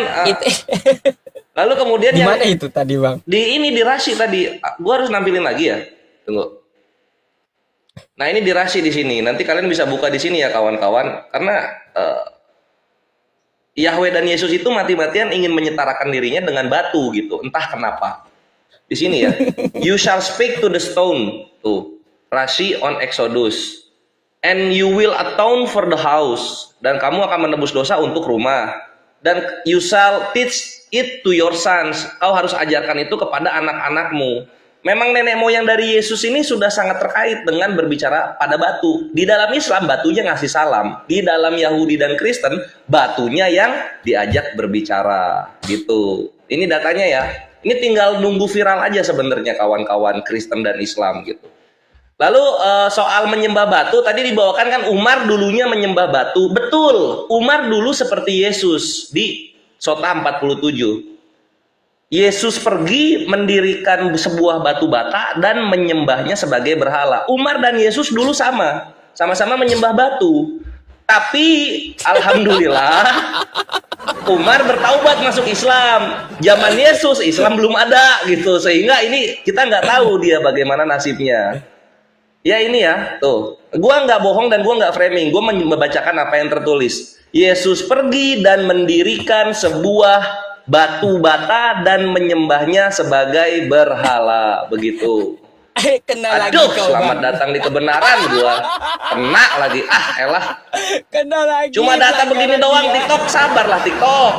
lalu kemudian Di yang mana itu tadi, Bang? di Rasi tadi, gua harus nampilin lagi ya. Tunggu. Nah, ini di Rasi di sini. Nanti kalian bisa buka di sini ya kawan-kawan, karena Yahweh dan Yesus itu mati-matian ingin menyetarakan dirinya dengan batu gitu. Entah kenapa. Di sini ya. You shall speak to the stone. Tuh. Rasi on Exodus. And you will atone for the house. Dan kamu akan menebus dosa untuk rumah. Dan you shall teach it to your sons. Kau harus ajarkan itu kepada anak-anakmu. Memang nenek moyang dari Yesus ini sudah sangat terkait dengan berbicara pada batu. Di dalam Islam batunya ngasih salam. Di dalam Yahudi dan Kristen batunya yang diajak berbicara gitu. Ini datanya ya. Ini tinggal nunggu viral aja sebenarnya kawan-kawan Kristen dan Islam gitu. Lalu soal menyembah batu tadi dibawakan kan Umar dulunya menyembah batu. Betul, Umar dulu seperti Yesus di Sota 47. Yesus pergi mendirikan sebuah batu bata dan menyembahnya sebagai berhala. Umar dan Yesus dulu sama-sama menyembah batu. Tapi alhamdulillah Umar bertaubat masuk Islam. Zaman Yesus Islam belum ada gitu, sehingga ini kita nggak tahu dia bagaimana nasibnya. Ya ini ya, tuh. Gua nggak bohong dan gua nggak framing. Gua membacakan apa yang tertulis. Yesus pergi dan mendirikan sebuah batu bata dan menyembahnya sebagai berhala, begitu. Kena lagi Aduh, kau, selamat Bang. datang di kebenaran gua. Kena lagi. Ah, elah. Kena lagi. Cuma data begini doang, dia. TikTok, sabarlah TikTok.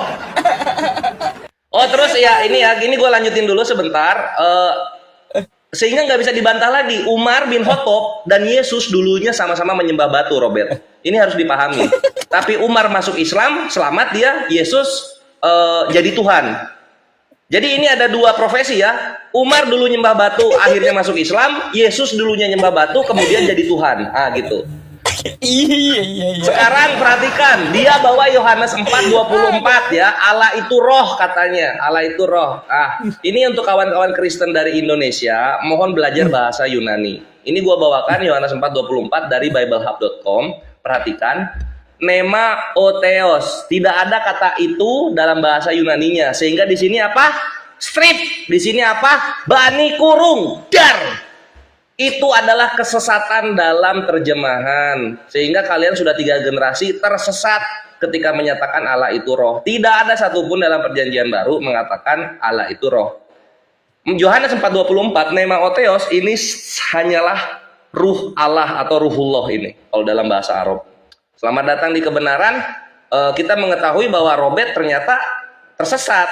Oh, terus ya ini ya, gini gue lanjutin dulu sebentar. Sehingga nggak bisa dibantah lagi. Umar bin Khattab dan Yesus dulunya sama-sama menyembah batu, Robert. Ini harus dipahami. Tapi Umar masuk Islam, selamat dia. Yesus jadi Tuhan. Jadi ini ada dua profesi ya. Umar dulu nyembah batu, akhirnya masuk Islam. Yesus dulunya nyembah batu, kemudian jadi Tuhan. Ah, gitu. Iya. Sekarang perhatikan, dia bawa Yohanes 4:24 ya. Allah itu roh katanya. Allah itu roh. Ah, ini untuk kawan-kawan Kristen dari Indonesia, mohon belajar bahasa Yunani. Ini gua bawakan Yohanes 4:24 dari biblehub.com. Perhatikan. nema oteos. Tidak ada kata itu dalam bahasa Yunaninya. Sehingga di sini apa? Strip. Di sini apa? Bani kurung. Dar. Itu adalah kesesatan dalam terjemahan. Sehingga kalian sudah 3 generasi tersesat ketika menyatakan Allah itu roh. Tidak ada satupun dalam perjanjian baru mengatakan Allah itu roh. Yohanes 4:24, nema oteos ini hanyalah ruh Allah atau ruhullah ini kalau dalam bahasa Arab. Selamat datang di kebenaran. Kita mengetahui bahwa Robert ternyata tersesat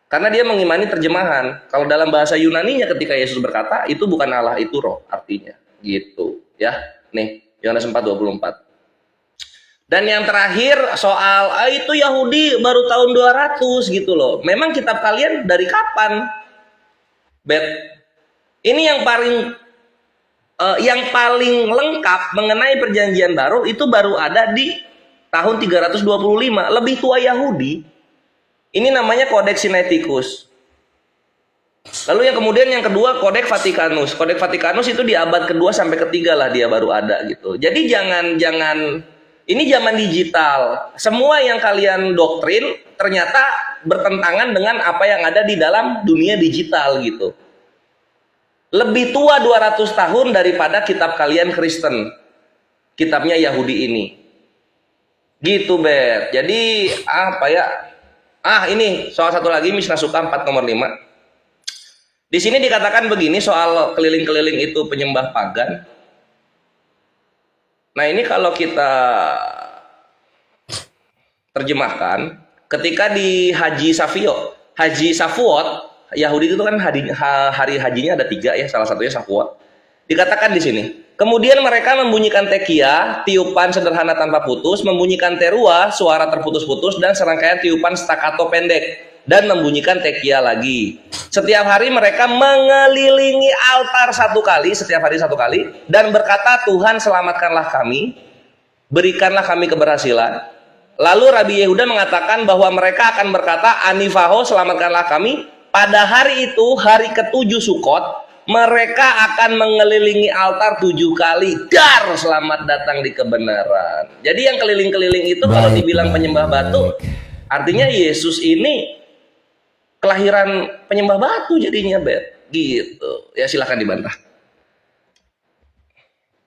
karena dia mengimani terjemahan. Kalau dalam bahasa Yunaninya ketika Yesus berkata itu bukan Allah itu roh artinya. Gitu ya. Nih Yohanes 4:24. Dan yang terakhir soal itu Yahudi baru tahun 200 gitu loh. Memang kitab kalian dari kapan? Bet. Ini yang paling lengkap mengenai perjanjian baru itu baru ada di tahun 325, lebih tua Yahudi. Ini namanya Codex Sinaiticus. Lalu yang kedua Codex Vaticanus. Codex Vaticanus itu di abad kedua sampai ketiga lah dia baru ada gitu. Jadi jangan ini zaman digital. Semua yang kalian doktrin ternyata bertentangan dengan apa yang ada di dalam dunia digital gitu. Lebih tua 200 tahun daripada kitab kalian Kristen. Kitabnya Yahudi ini. Gitu, Bet. Jadi apa ya? Ini soal satu lagi Mishnah Suka 4 nomor 5. Di sini dikatakan begini soal keliling-keliling itu penyembah pagan. Nah, ini kalau kita terjemahkan, ketika di Haji Safuot, Yahudi itu kan hari hajinya ada 3 ya, salah satunya Safuot. Dikatakan di sini, kemudian mereka membunyikan tekiah, tiupan sederhana tanpa putus, membunyikan terua, suara terputus-putus, dan serangkaian tiupan staccato pendek, dan membunyikan tekiah lagi. Setiap hari mereka mengelilingi altar setiap hari satu kali, dan berkata, Tuhan selamatkanlah kami, berikanlah kami keberhasilan. Lalu Rabi Yehuda mengatakan bahwa mereka akan berkata, Anifaho selamatkanlah kami. Pada hari itu, hari ke-7 Sukot, mereka akan mengelilingi altar 7 kali. Dar, selamat datang di kebenaran. Jadi yang keliling-keliling itu kalau dibilang penyembah batu, artinya Yesus ini kelahiran penyembah batu jadinya, Bet. Gitu. Ya silahkan dibantah.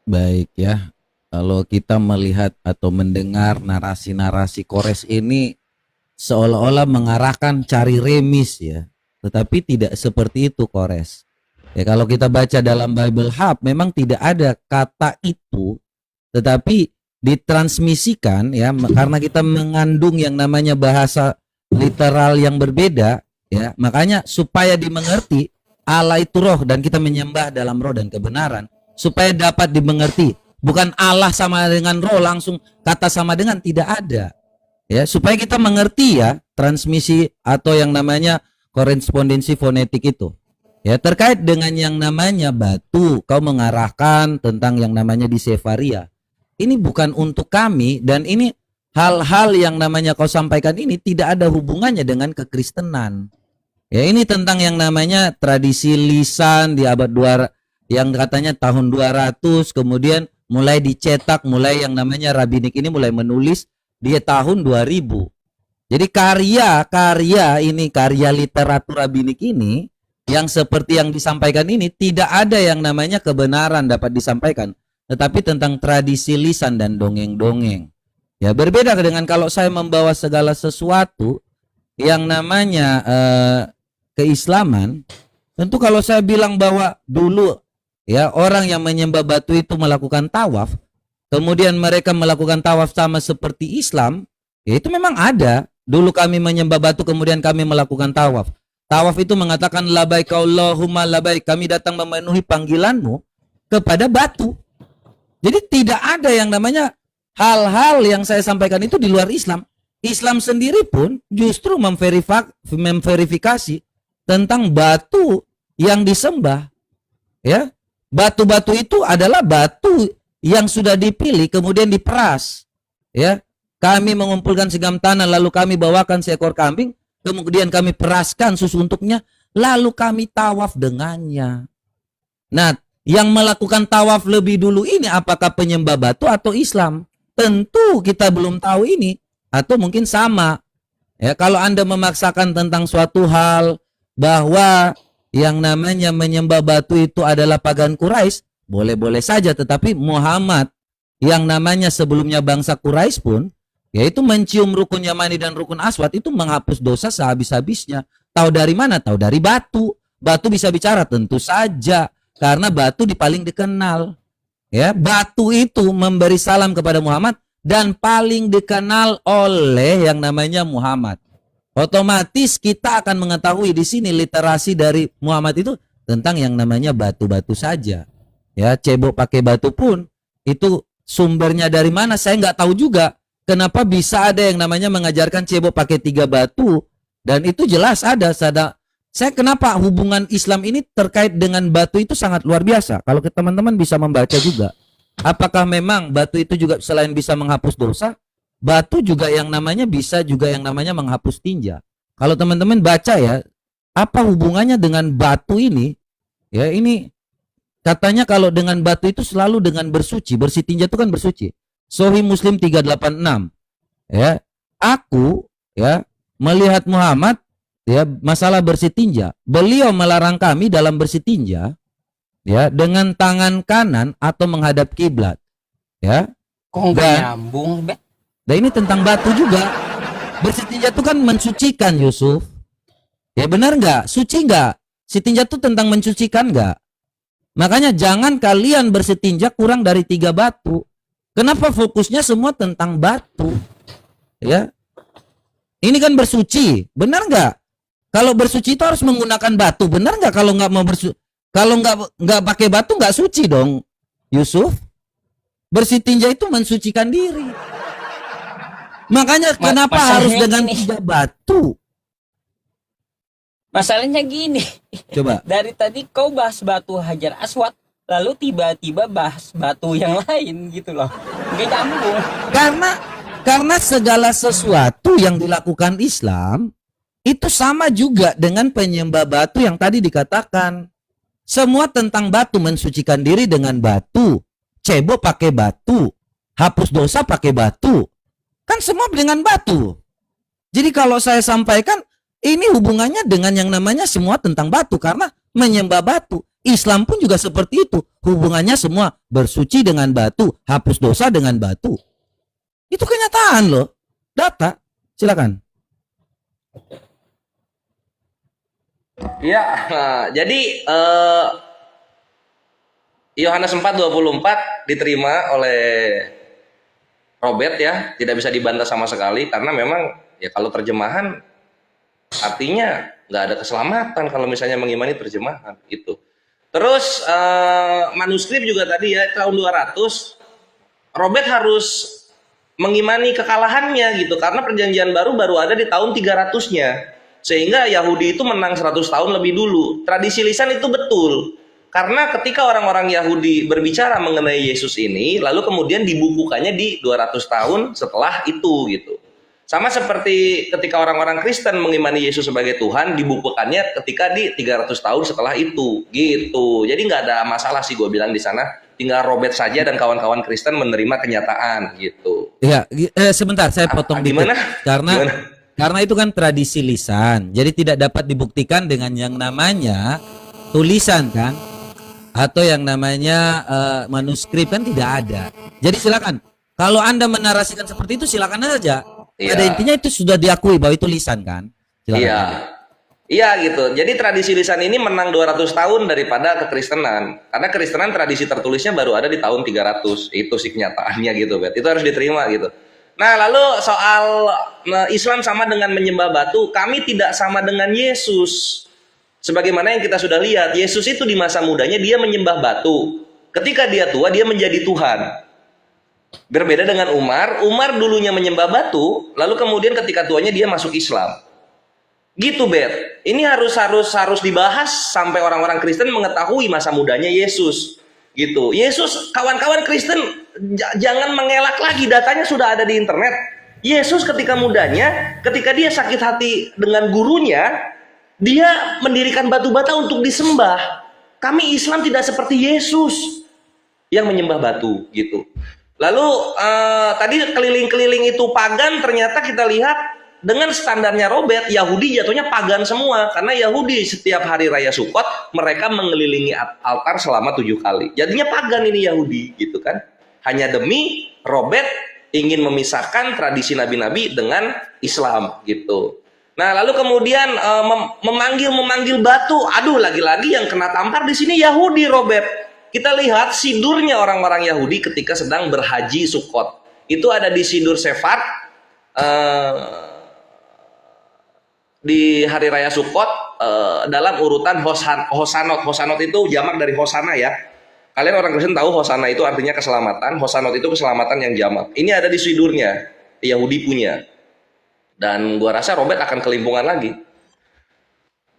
Baik ya. Kalau kita melihat atau mendengar narasi-narasi Kores ini seolah-olah mengarahkan cari remis ya. Tetapi tidak seperti itu Kores. Ya kalau kita baca dalam Bible Hub memang tidak ada kata itu, tetapi ditransmisikan ya karena kita mengandung yang namanya bahasa literal yang berbeda ya, makanya supaya dimengerti Allah itu roh dan kita menyembah dalam roh dan kebenaran supaya dapat dimengerti. Bukan Allah sama dengan roh langsung kata sama dengan, tidak ada. Ya, supaya kita mengerti ya transmisi atau yang namanya korespondensi fonetik itu. Ya, terkait dengan yang namanya batu, kau mengarahkan tentang yang namanya di Sefaria. Ini bukan untuk kami dan ini hal-hal yang namanya kau sampaikan ini tidak ada hubungannya dengan kekristenan. Ya, ini tentang yang namanya tradisi lisan di abad 2 yang katanya tahun 200 kemudian mulai dicetak, mulai yang namanya rabbinik ini mulai menulis di tahun 2000. Jadi karya literatur rabbinik ini yang seperti yang disampaikan ini tidak ada yang namanya kebenaran dapat disampaikan, tetapi tentang tradisi lisan dan dongeng-dongeng. Ya, berbeda dengan kalau saya membawa segala sesuatu yang namanya keislaman. Tentu kalau saya bilang bahwa dulu ya orang yang menyembah batu itu melakukan tawaf, kemudian mereka melakukan tawaf sama seperti Islam, ya itu memang ada. Dulu kami menyembah batu, kemudian kami melakukan tawaf. Tawaf itu mengatakan labaik Allahumma labaik, kami datang memenuhi panggilanmu kepada batu. Jadi tidak ada yang namanya hal-hal yang saya sampaikan itu di luar Islam. Islam sendiri pun justru memverifikasi tentang batu yang disembah. Ya, batu-batu itu adalah batu yang sudah dipilih kemudian diperas. Ya, kami mengumpulkan segam tanah lalu kami bawakan seekor kambing, kemudian kami peraskan susu untuknya, lalu kami tawaf dengannya. Nah, yang melakukan tawaf lebih dulu ini apakah penyembah batu atau Islam? tentu kita belum tahu ini, atau mungkin sama. Ya, kalau Anda memaksakan tentang suatu hal bahwa yang namanya menyembah batu itu adalah pagan Quraisy, boleh-boleh saja, tetapi Muhammad yang namanya sebelumnya bangsa Quraisy pun, yaitu mencium rukun Yamani dan rukun Aswad, itu menghapus dosa sehabis-habisnya. Tahu dari mana? Tahu dari batu. Batu bisa bicara, tentu saja, karena batu paling dikenal. Ya, batu itu memberi salam kepada Muhammad dan paling dikenal oleh yang namanya Muhammad. Otomatis kita akan mengetahui di sini literasi dari Muhammad itu tentang yang namanya batu-batu saja. Ya, cebok pakai batu pun itu sumbernya dari mana saya nggak tahu juga. Kenapa bisa ada yang namanya mengajarkan cebok pakai 3 batu, dan itu jelas ada. Saya kenapa hubungan Islam ini terkait dengan batu itu sangat luar biasa. Kalau teman-teman bisa membaca juga, apakah memang batu itu juga selain bisa menghapus dosa, batu juga yang namanya bisa juga yang namanya menghapus tinja. Kalau teman-teman baca ya, apa hubungannya dengan batu ini? Ya, ini katanya kalau dengan batu itu selalu dengan bersuci. Bersih tinja itu kan bersuci. Sahih Muslim 386. Ya, aku ya melihat Muhammad ya masalah bersih tinja. Beliau melarang kami dalam bersih tinja ya dengan tangan kanan atau menghadap kiblat. Ya. Kok nggak nyambung, Be? Dan ini tentang batu juga. Bersih tinja itu kan mensucikan, Yusuf. Ya benar nggak? Suci nggak? Si tinja itu tentang mensucikan nggak? Makanya jangan kalian bersih tinja kurang dari 3 batu. Kenapa fokusnya semua tentang batu? Ya, ini kan bersuci, benar nggak? Kalau bersuci itu harus menggunakan batu, benar nggak? Kalau nggak mau kalau nggak pakai batu nggak suci dong, Yusuf. Bersih tinja itu mensucikan diri. Makanya kenapa harus dengan 3 batu? Masalahnya gini. Coba. Dari tadi kau bahas batu Hajar Aswad, lalu tiba-tiba bahas batu yang lain gitu loh. Nggak nyambung. Karena segala sesuatu yang dilakukan Islam itu sama juga dengan penyembah batu yang tadi dikatakan. Semua tentang batu, mensucikan diri dengan batu, cebok pakai batu, hapus dosa pakai batu. Kan semua dengan batu. Jadi kalau saya sampaikan, ini hubungannya dengan yang namanya semua tentang batu, karena menyembah batu. Islam pun juga seperti itu. Hubungannya semua bersuci dengan batu, hapus dosa dengan batu. Itu kenyataan loh. Data. Silakan. Ya, nah, jadi Yohanes 4:24 diterima oleh Robert ya, tidak bisa dibantah sama sekali karena memang ya kalau terjemahan artinya nggak ada keselamatan kalau misalnya mengimani terjemahan itu. Terus manuskrip juga tadi ya tahun 200 Robert harus mengimani kekalahannya gitu karena perjanjian baru ada di tahun 300-nya. Sehingga Yahudi itu menang 100 tahun lebih dulu. Tradisi lisan itu betul. Karena ketika orang-orang Yahudi berbicara mengenai Yesus ini, lalu kemudian dibukukannya di 200 tahun setelah itu gitu. Sama seperti ketika orang-orang Kristen mengimani Yesus sebagai Tuhan, dibukukannya ketika di 300 tahun setelah itu gitu. Jadi nggak ada masalah sih gue bilang di sana. Tinggal Robert saja dan kawan-kawan Kristen menerima kenyataan gitu. Ya, sebentar saya potong dikit. Gimana? Karena itu kan tradisi lisan. Jadi tidak dapat dibuktikan dengan yang namanya tulisan kan, atau yang namanya manuskrip kan tidak ada. Jadi silakan. Kalau Anda menarasikan seperti itu silakan saja. Iya. Pada intinya itu sudah diakui bahwa itu lisan kan. Silakan. Iya. Iya gitu. Jadi tradisi lisan ini menang 200 tahun daripada kekristenan. Karena kekristenan tradisi tertulisnya baru ada di tahun 300. Itu sih kenyataannya gitu, Bet. Itu harus diterima gitu. Nah, lalu soal Islam sama dengan menyembah batu, kami tidak sama dengan Yesus. Sebagaimana yang kita sudah lihat, Yesus itu di masa mudanya dia menyembah batu. Ketika dia tua, dia menjadi Tuhan. Berbeda dengan Umar dulunya menyembah batu, lalu kemudian ketika tuanya dia masuk Islam. Gitu, Bet. Ini harus dibahas sampai orang-orang Kristen mengetahui masa mudanya Yesus. Gitu. Yesus, kawan-kawan Kristen jangan mengelak lagi, datanya sudah ada di internet. Yesus ketika mudanya, ketika dia sakit hati dengan gurunya, dia mendirikan batu bata untuk disembah. Kami Islam tidak seperti Yesus yang menyembah batu gitu. Lalu tadi keliling-keliling itu pagan, ternyata kita lihat dengan standarnya Robert, Yahudi jatuhnya pagan semua. Karena Yahudi setiap hari raya Sukot, mereka mengelilingi altar selama 7 kali. Jadinya pagan ini Yahudi, gitu kan. Hanya demi Robert ingin memisahkan tradisi nabi-nabi dengan Islam, gitu. Nah, lalu kemudian memanggil batu. Aduh, lagi-lagi yang kena tampar di sini Yahudi, Robert. Kita lihat sidurnya orang-orang Yahudi ketika sedang berhaji Sukot. Itu ada di Sidur Sefard, di hari raya Sukot, dalam urutan Hosanot. Hosanot itu jamak dari Hosana ya. Kalian orang Kristen tahu Hosana itu artinya keselamatan. Hosanot itu keselamatan yang jamak. Ini ada di sidurnya, Yahudi punya. Dan gua rasa Robert akan kelimpungan lagi.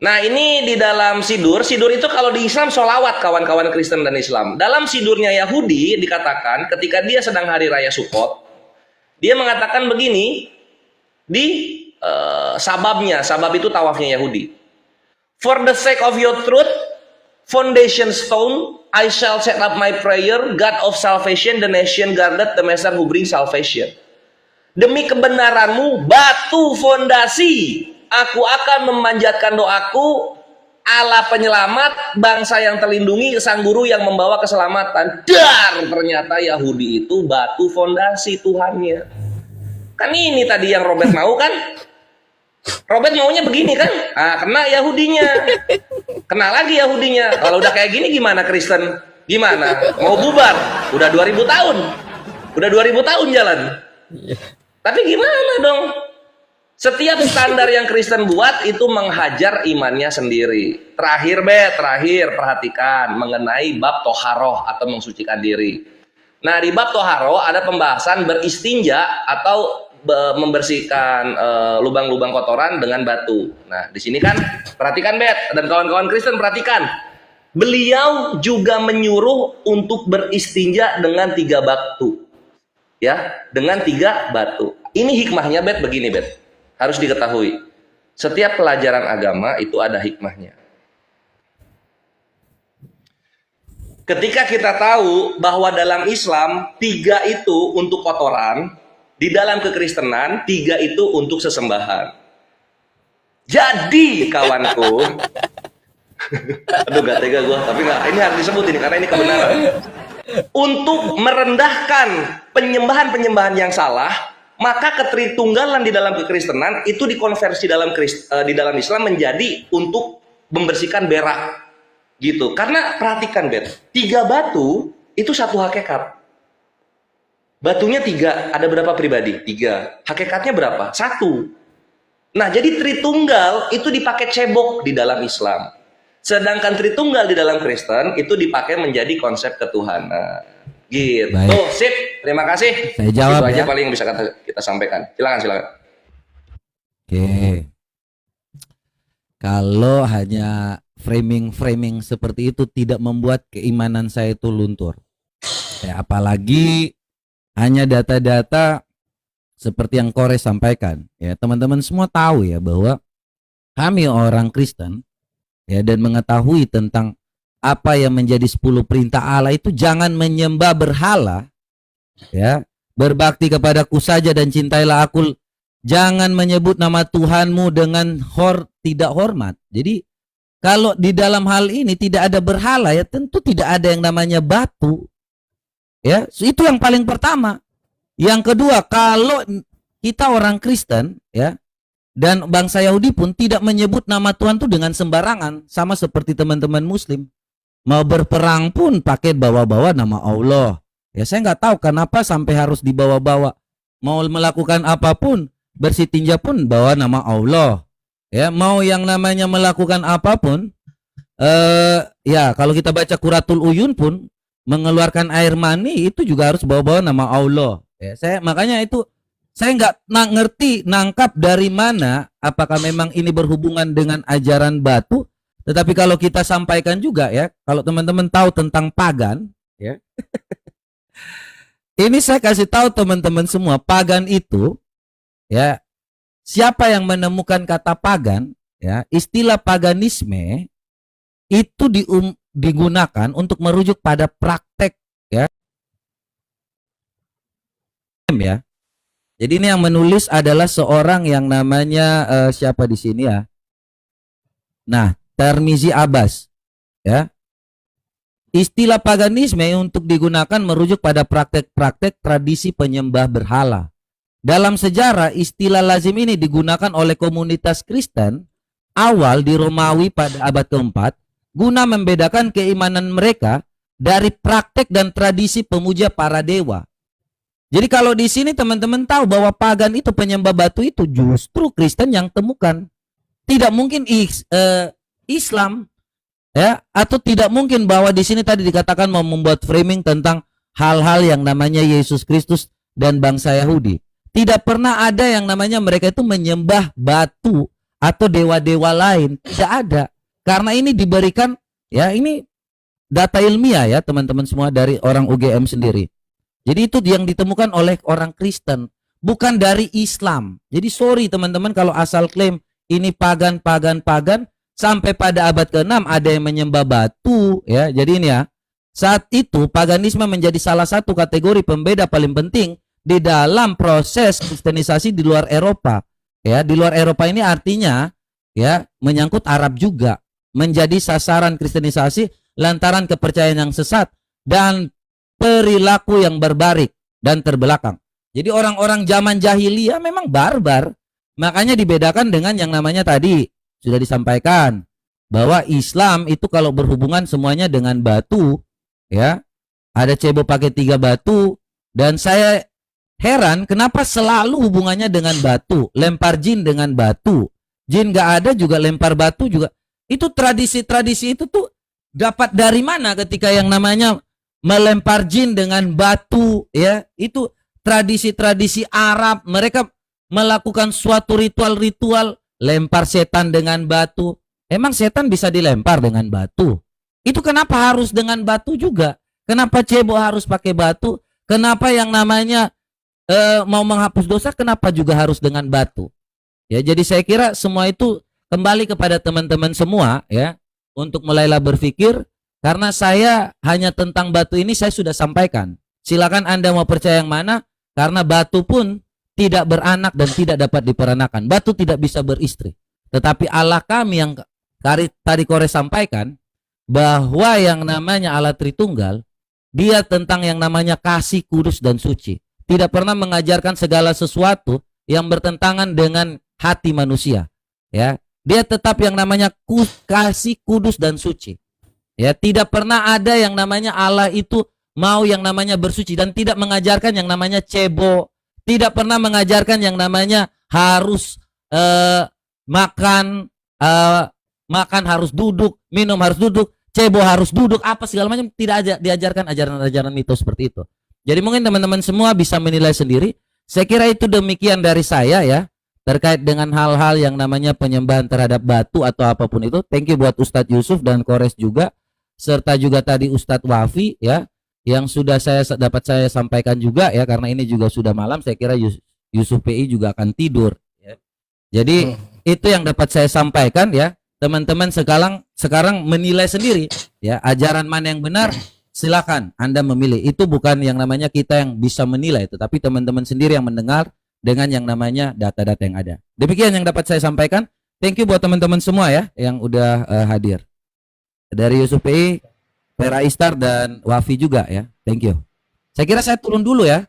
Nah, ini di dalam sidur itu kalau di Islam sholawat, kawan-kawan Kristen dan Islam. Dalam sidurnya Yahudi dikatakan ketika dia sedang hari raya Sukot, dia mengatakan begini di sababnya. Sabab itu tawafnya Yahudi. For the sake of your truth, foundation stone, I shall set up my prayer, God of salvation, the nation guarded, the Messiah who brings salvation. Demi kebenaranmu, batu fondasi, aku akan memanjatkan doaku, Allah penyelamat, bangsa yang terlindungi, sang guru yang membawa keselamatan. Dar, ternyata Yahudi itu batu fondasi Tuhannya. Kan ini tadi yang Robert mau kan? Robert maunya begini kan? Ah, kena Yahudinya. Kena lagi Yahudinya. Kalau udah kayak gini gimana Kristen? Gimana? Mau bubar? Udah 2000 tahun. Udah 2000 tahun jalan. Tapi gimana dong? Setiap standar yang Kristen buat itu menghajar imannya sendiri. Terakhir perhatikan mengenai bab toharoh atau mensucikan diri. Nah, di bab toharoh ada pembahasan beristinja atau membersihkan lubang-lubang kotoran dengan batu. Nah, di sini kan perhatikan Bet dan kawan-kawan Kristen perhatikan. Beliau juga menyuruh untuk beristinja dengan 3 batu. Ya, dengan 3 batu. Ini hikmahnya Bet begini Bet. Harus diketahui. Setiap pelajaran agama itu ada hikmahnya. Ketika kita tahu bahwa dalam Islam 3 itu untuk kotoran, di dalam kekristenan 3 itu untuk sesembahan. Jadi kawanku, aduh gak tega gue, tapi nggak, ini harus disebut ini karena ini kebenaran. Untuk merendahkan penyembahan-penyembahan yang salah, maka ketritunggalan di dalam kekristenan itu dikonversi di dalam Islam menjadi untuk membersihkan berak gitu. Karena perhatikan Bet, 3 batu itu satu hakikat. Batunya 3, ada berapa pribadi? 3. Hakikatnya berapa? 1. Nah, jadi Tritunggal itu dipakai cebok di dalam Islam. Sedangkan Tritunggal di dalam Kristen itu dipakai menjadi konsep ketuhanan. Gitu. Baik. Sip. Terima kasih. Saya jawab itu aja ya. paling yang bisa kita sampaikan. Silakan. Oke. Kalau hanya framing seperti itu tidak membuat keimanan saya itu luntur. Ya, apalagi hanya data-data seperti yang Kore sampaikan. Ya, teman-teman semua tahu ya bahwa kami orang Kristen ya dan mengetahui tentang apa yang menjadi 10 perintah Allah itu jangan menyembah berhala ya, berbakti kepadaku saja dan cintailah aku, jangan menyebut nama Tuhanmu dengan tidak hormat. Jadi kalau di dalam hal ini tidak ada berhala ya tentu tidak ada yang namanya batu ya, itu yang paling pertama. Yang kedua, kalau kita orang Kristen ya dan bangsa Yahudi pun tidak menyebut nama Tuhan itu dengan sembarangan, sama seperti teman-teman Muslim. Mau berperang pun pakai bawa-bawa nama Allah. Ya saya nggak tahu kenapa sampai harus dibawa-bawa. Mau melakukan apapun, bersih tinja pun bawa nama Allah. Ya mau yang namanya melakukan apapun, ya kalau kita baca Quratul Uyun pun mengeluarkan air mani itu juga harus bawa-bawa nama Allah. Ya makanya itu saya nggak ngerti nangkap dari mana, apakah memang ini berhubungan dengan ajaran batu. Tetapi kalau kita sampaikan juga ya, kalau teman-teman tahu tentang pagan ya. Ini saya kasih tahu teman-teman semua, pagan itu ya, siapa yang menemukan kata pagan ya, istilah paganisme itu digunakan untuk merujuk pada praktek ya. ya. Jadi ini yang menulis adalah seorang yang namanya siapa di sini ya? Nah, Tirmizi Abbas ya. Istilah paganisme untuk digunakan merujuk pada praktek-praktek tradisi penyembah berhala. Dalam sejarah, istilah lazim ini digunakan oleh komunitas Kristen awal di Romawi pada abad keempat guna membedakan keimanan mereka dari praktek dan tradisi pemuja para dewa. Jadi kalau di sini teman-teman tahu bahwa pagan itu penyembah batu itu justru Kristen yang temukan. Tidak mungkin Islam ya, atau tidak mungkin bahwa di sini tadi dikatakan mau membuat framing tentang hal-hal yang namanya Yesus Kristus dan bangsa Yahudi. Tidak pernah ada yang namanya mereka itu menyembah batu atau dewa-dewa lain. Tidak ada. Karena ini diberikan, ya ini data ilmiah ya teman-teman semua dari orang UGM sendiri. Jadi itu yang ditemukan oleh orang Kristen, bukan dari Islam. Jadi sorry teman-teman kalau asal klaim ini pagan. Sampai pada abad ke-6 ada yang menyembah batu ya. Jadi ini ya. Saat itu paganisme menjadi salah satu kategori pembeda paling penting di dalam proses kristenisasi di luar Eropa. Ya, di luar Eropa ini artinya ya menyangkut Arab juga, menjadi sasaran kristenisasi lantaran kepercayaan yang sesat dan perilaku yang barbarik dan terbelakang. Jadi orang-orang zaman jahiliyah memang barbar. Makanya dibedakan dengan yang namanya tadi sudah disampaikan bahwa Islam itu kalau berhubungan semuanya dengan batu ya. Ada cebo pakai 3 batu dan saya heran kenapa selalu hubungannya dengan batu, lempar jin dengan batu. Jin gak ada juga lempar batu juga. Itu tradisi-tradisi itu tuh dapat dari mana ketika yang namanya melempar jin dengan batu ya. Itu tradisi-tradisi Arab, mereka melakukan suatu ritual-ritual lempar setan dengan batu. Emang setan bisa dilempar dengan batu? Itu kenapa harus dengan batu juga? Kenapa cebo harus pakai batu? Kenapa yang namanya mau menghapus dosa kenapa juga harus dengan batu? Ya, jadi saya kira semua itu kembali kepada teman-teman semua ya untuk mulailah berpikir, karena saya hanya tentang batu ini saya sudah sampaikan. Silakan Anda mau percaya yang mana, karena batu pun tidak beranak dan tidak dapat diperanakan. Batu tidak bisa beristri. Tetapi Allah kami yang tadi Kore sampaikan bahwa yang namanya Allah Tritunggal, dia tentang yang namanya kasih, kudus dan suci. Tidak pernah mengajarkan segala sesuatu yang bertentangan dengan hati manusia. Ya, dia tetap yang namanya kasih, kudus dan suci. Ya, tidak pernah ada yang namanya Allah itu mau yang namanya bersuci dan tidak mengajarkan yang namanya cebo. Tidak pernah mengajarkan yang namanya harus makan harus duduk, minum harus duduk, cebo harus duduk, apa segala macam. Tidak ada diajarkan ajaran-ajaran itu seperti itu. Jadi mungkin teman-teman semua bisa menilai sendiri. Saya kira itu demikian dari saya ya terkait dengan hal-hal yang namanya penyembahan terhadap batu atau apapun itu. Thank you buat Ustadz Yusuf dan Kores juga, serta juga tadi Ustadz Wafi ya, yang sudah dapat saya sampaikan juga ya, karena ini juga sudah malam. Saya kira Yusuf PI juga akan tidur ya. Jadi itu yang dapat saya sampaikan ya. Teman-teman sekarang menilai sendiri ya, ajaran mana yang benar. Silakan Anda memilih. Itu bukan yang namanya kita yang bisa menilai, tetapi teman-teman sendiri yang mendengar dengan yang namanya data-data yang ada. Demikian yang dapat saya sampaikan. Thank you buat teman-teman semua ya yang udah hadir. Dari Yusuf PI, Vera Istar dan Wafi juga ya. Thank you. Saya kira saya turun dulu ya.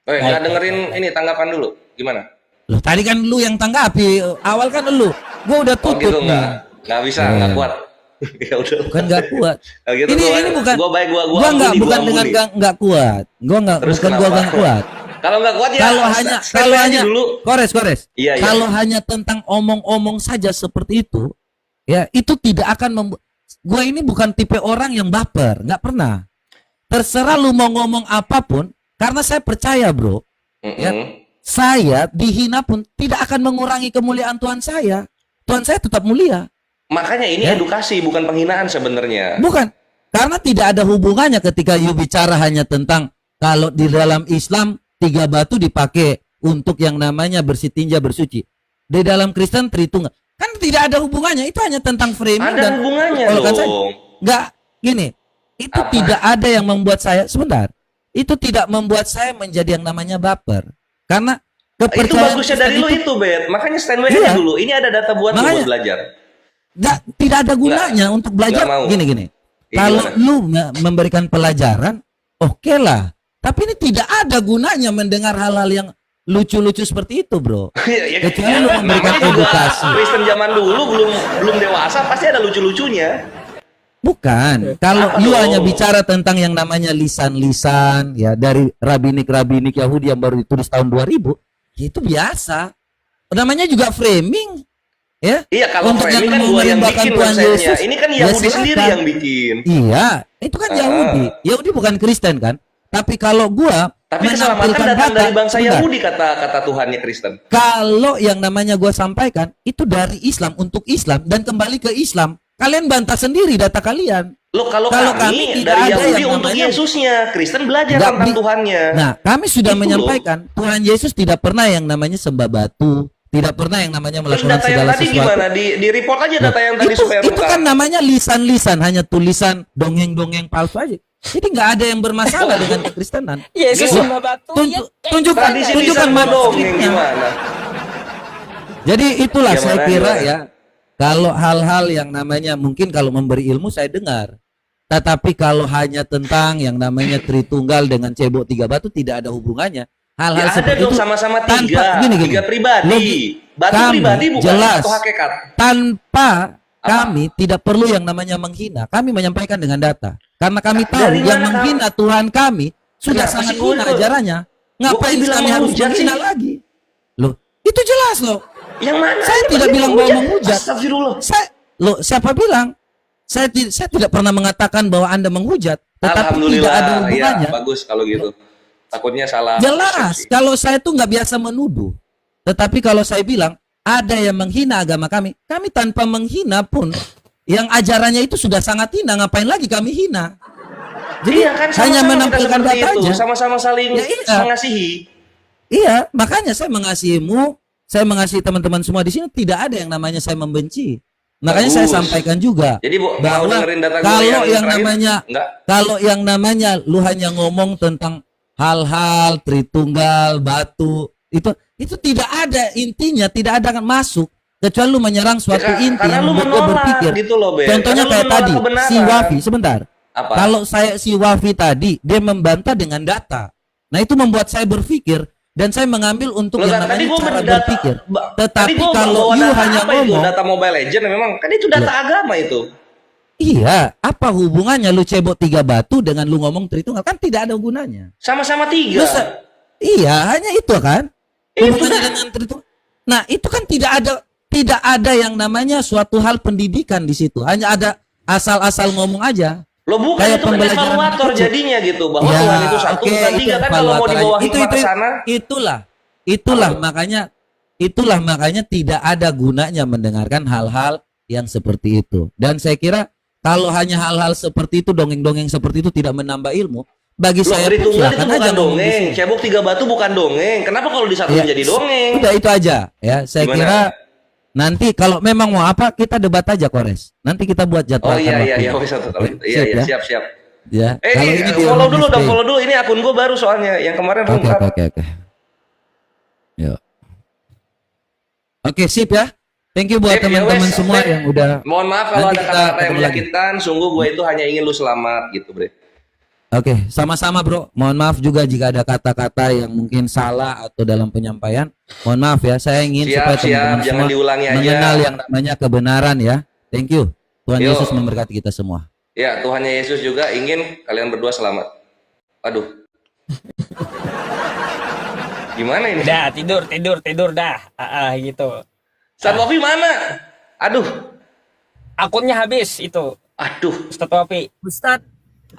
Oh, nggak dengerin ini tanggapan dulu. Gimana? Loh, tadi kan lu yang tanggapi. Awal kan lu. Gua udah tutup gitu, nih. Nggak bisa, nggak kuat. Ya udah. Bukan nggak kuat. Nah, gitu, ini bukan. Gua baik, gua nggak ampuni, bukan gua dengan ampuni. nggak kuat. Gua nggak Terus bukan gua kenapa? nggak kuat. Kalau nggak kuat ya. Kalau hanya dulu. Kores. Iya. Kalau hanya tentang omong-omong saja seperti itu, ya itu tidak akan membuat. Gue ini bukan tipe orang yang baper, nggak pernah. Terserah lu mau ngomong apapun, karena saya percaya bro, ya, saya dihina pun tidak akan mengurangi kemuliaan Tuhan saya. Tuhan saya tetap mulia. Makanya ini Ya. edukasi, bukan penghinaan sebenarnya. Bukan, karena tidak ada hubungannya ketika you bicara hanya tentang kalau di dalam Islam 3 batu dipakai untuk yang namanya bersih tinja bersuci. Di dalam Kristen Tritunggal. Kan tidak ada hubungannya, itu hanya tentang framing Ada dan hubungannya kalau kan dong. saya, enggak gini, itu Apa? tidak ada yang membuat saya sebentar. itu tidak membuat saya menjadi yang namanya baper. Karena Itu kepercayaan bagusnya Kristen dari lu itu, Bet. Makanya standby Iya. aja dulu. Ini ada data buat lu Makanya- buat belajar. tidak ada gunanya untuk belajar. nggak mau. Gini. Ya, Kalau gimana? lu memberikan pelajaran, oke lah. Tapi ini tidak ada gunanya mendengar hal-hal yang lucu-lucu seperti itu, bro. Ya, Kecuali lu memberikan namanya juga edukasi. Kristen zaman dulu belum dewasa pasti ada lucu-lucunya. Bukan. Kalau Apa lu dong? hanya bicara tentang yang namanya lisan-lisan ya dari rabinik Yahudi yang baru ditulis tahun 2000, ya itu biasa. Namanya juga framing. Ya. Iya, kalau Untuk framing yang kan mau gua yang merimbakan bikin Tuhan websitenya. Yesus, Ini kan ya Yahudi sendiri silakan. yang bikin. Iya, itu kan Yahudi. Yahudi bukan Kristen kan? Tapi kalau gua Tapi keselamatan menampilkan datang data, dari bangsa sebentar. Yahudi kata Tuhannya Kristen. Kalau yang namanya gua sampaikan itu dari Islam untuk Islam dan kembali ke Islam, kalian bantah sendiri data kalian. Loh, kalau Kalau kami kami tidak dari ada Yahudi yang untuk namanya- Yesusnya, Kristen belajar Nggak tentang bi- Tuhannya. Nah, kami sudah Itu menyampaikan Tuhan Yesus tidak pernah yang namanya sembah batu, tidak pernah yang namanya Terus melakukan data yang segala tadi sesuatu. gimana? Di report aja data yang tadi itu, supaya itu lengkap. kan namanya lisan-lisan, hanya tulisan dongeng-dongeng palsu aja. Jadi nggak ada yang bermasalah dengan kekristenan. Yesus Gua- sembah batu ya, Tunjukkan, Tradisi tunjukkan lisan dongeng manuskripnya. gimana? Jadi itulah Gimana, saya kira gimana? ya, kalau hal-hal yang namanya mungkin kalau memberi ilmu saya dengar. Tetapi kalau hanya tentang yang namanya Tritunggal dengan cebok tiga batu tidak ada hubungannya. Ya Hal-hal ada seperti dong itu sama-sama tanpa- tiga. gini. Tiga pribadi. Logi- Batu kami pribadi bukan jelas. atau hakikat. tanpa Apa? kami tidak perlu yang namanya menghina. Kami menyampaikan dengan data. Karena kami tahu Dari yang mana menghina Tuhan kami sudah Kenapa sangat sih gua hina kok- ajarannya. Ngapain bilang kami harus menghujat menghina sih? lagi? Loh, itu jelas loh. Yang mana? Saya Ini tidak pasti bilang bahwa menghujat. Astagfirullah. Siapa bilang? Saya tidak pernah mengatakan bahwa Anda menghujat, tetapi tidak Alhamdulillah. ada Ya, hubungannya. bagus kalau gitu. Takutnya salah. Jelas, persepsi. kalau saya tuh nggak biasa menuduh. Tetapi kalau saya bilang ada yang menghina agama kami tanpa menghina pun yang ajarannya itu sudah sangat hina, ngapain lagi kami hina? Jadi Iya kan, hanya sama-sama kita menampilkan seperti data itu. aja. Sama-sama saling Ya, iya. mengasihi. Iya, makanya saya mengasihimu, saya mengasihi teman-teman semua di sini, tidak ada yang namanya saya membenci. Makanya saya Bagus. sampaikan juga Jadi mau bahwa dengerin data gue kalau yang terakhir? namanya Enggak. kalau yang namanya lu hanya ngomong tentang hal-hal Tritunggal, batu, itu tidak ada intinya, tidak ada akan masuk kecuali lu menyerang suatu Ya, inti karena yang lu membuat gua menolak berpikir. gitu loh, Ben. Contohnya Karena lu kayak menolak tadi kebenaran. si Wafi, sebentar. Apa? Kalau si Wafi tadi dia membantah dengan data. Nah, itu membuat saya berpikir dan saya mengambil untuk Loh, yang tadi namanya gua cara berdata- berpikir. tadi Tetapi gua kalau bawa you data hanya apa itu? ngomong, Data Mobile Legend memang kan itu data agama itu. iya, apa hubungannya lu cebok tiga batu dengan lu ngomong Tritunggal? Kan tidak ada hubungannya. Sama-sama tiga. Lu iya, hanya itu kan. Itu Hubungannya dah. dengan Tritunggal. Nah, itu kan tidak ada yang namanya suatu hal pendidikan di situ. Hanya ada asal-asal ngomong aja. Lo bukan Kayak itu kan pembelajaran evaluator kecil. jadinya gitu bahwa Ya, Tuhan itu satu oke, bukan itu tiga kan kalau mau evaluator dibawa aja. hikmah ke sana. Itulah Apa? itulah makanya tidak ada gunanya mendengarkan hal-hal yang seperti itu. Dan saya kira kalau hanya hal-hal seperti itu, dongeng-dongeng seperti itu tidak menambah ilmu, bagi Loh, saya pun Tritunggal itu silakan aja bukan ngomong di dongeng, sini. cebok tiga batu bukan dongeng. Kenapa kalau disatuin Ya, jadi dongeng? Udah itu aja ya. Saya Gimana? kira nanti kalau memang mau apa kita debat aja, Kores. Nanti kita buat jadwal. Oh iya iya iya, wis satu kalau gitu. Iya iya, siap siap. Ya. Eh Kalau ini di follow Online dulu dong, Stay. follow dulu. Ini akun gue baru soalnya. Yang kemarin Oke belum. oke. Yuk. Oke, sip ya. Thank you buat Sip, ya teman-teman wes. semua Sip. yang udah. Mohon maaf kalau Nanti ada kita kata-kata yang ketemu lagi. menyakitkan. Sungguh gue itu hanya ingin lu selamat gitu, Bre. Oke, sama-sama bro. Mohon maaf juga jika ada kata-kata yang mungkin salah atau dalam penyampaian. Mohon maaf ya. Saya ingin Siap, supaya siap. teman-teman Jangan semua diulangi aja. mengenal yang namanya kebenaran ya. Thank you. Tuhan Yo. Yesus memberkati kita semua. Ya, Tuhannya Yesus juga ingin kalian berdua selamat. Aduh. Gimana ini? Dah tidur dah. Gitu. Ustaz Wafi mana? Aduh. Akunnya habis itu. Aduh. Ustadz Wafi. Ustadz,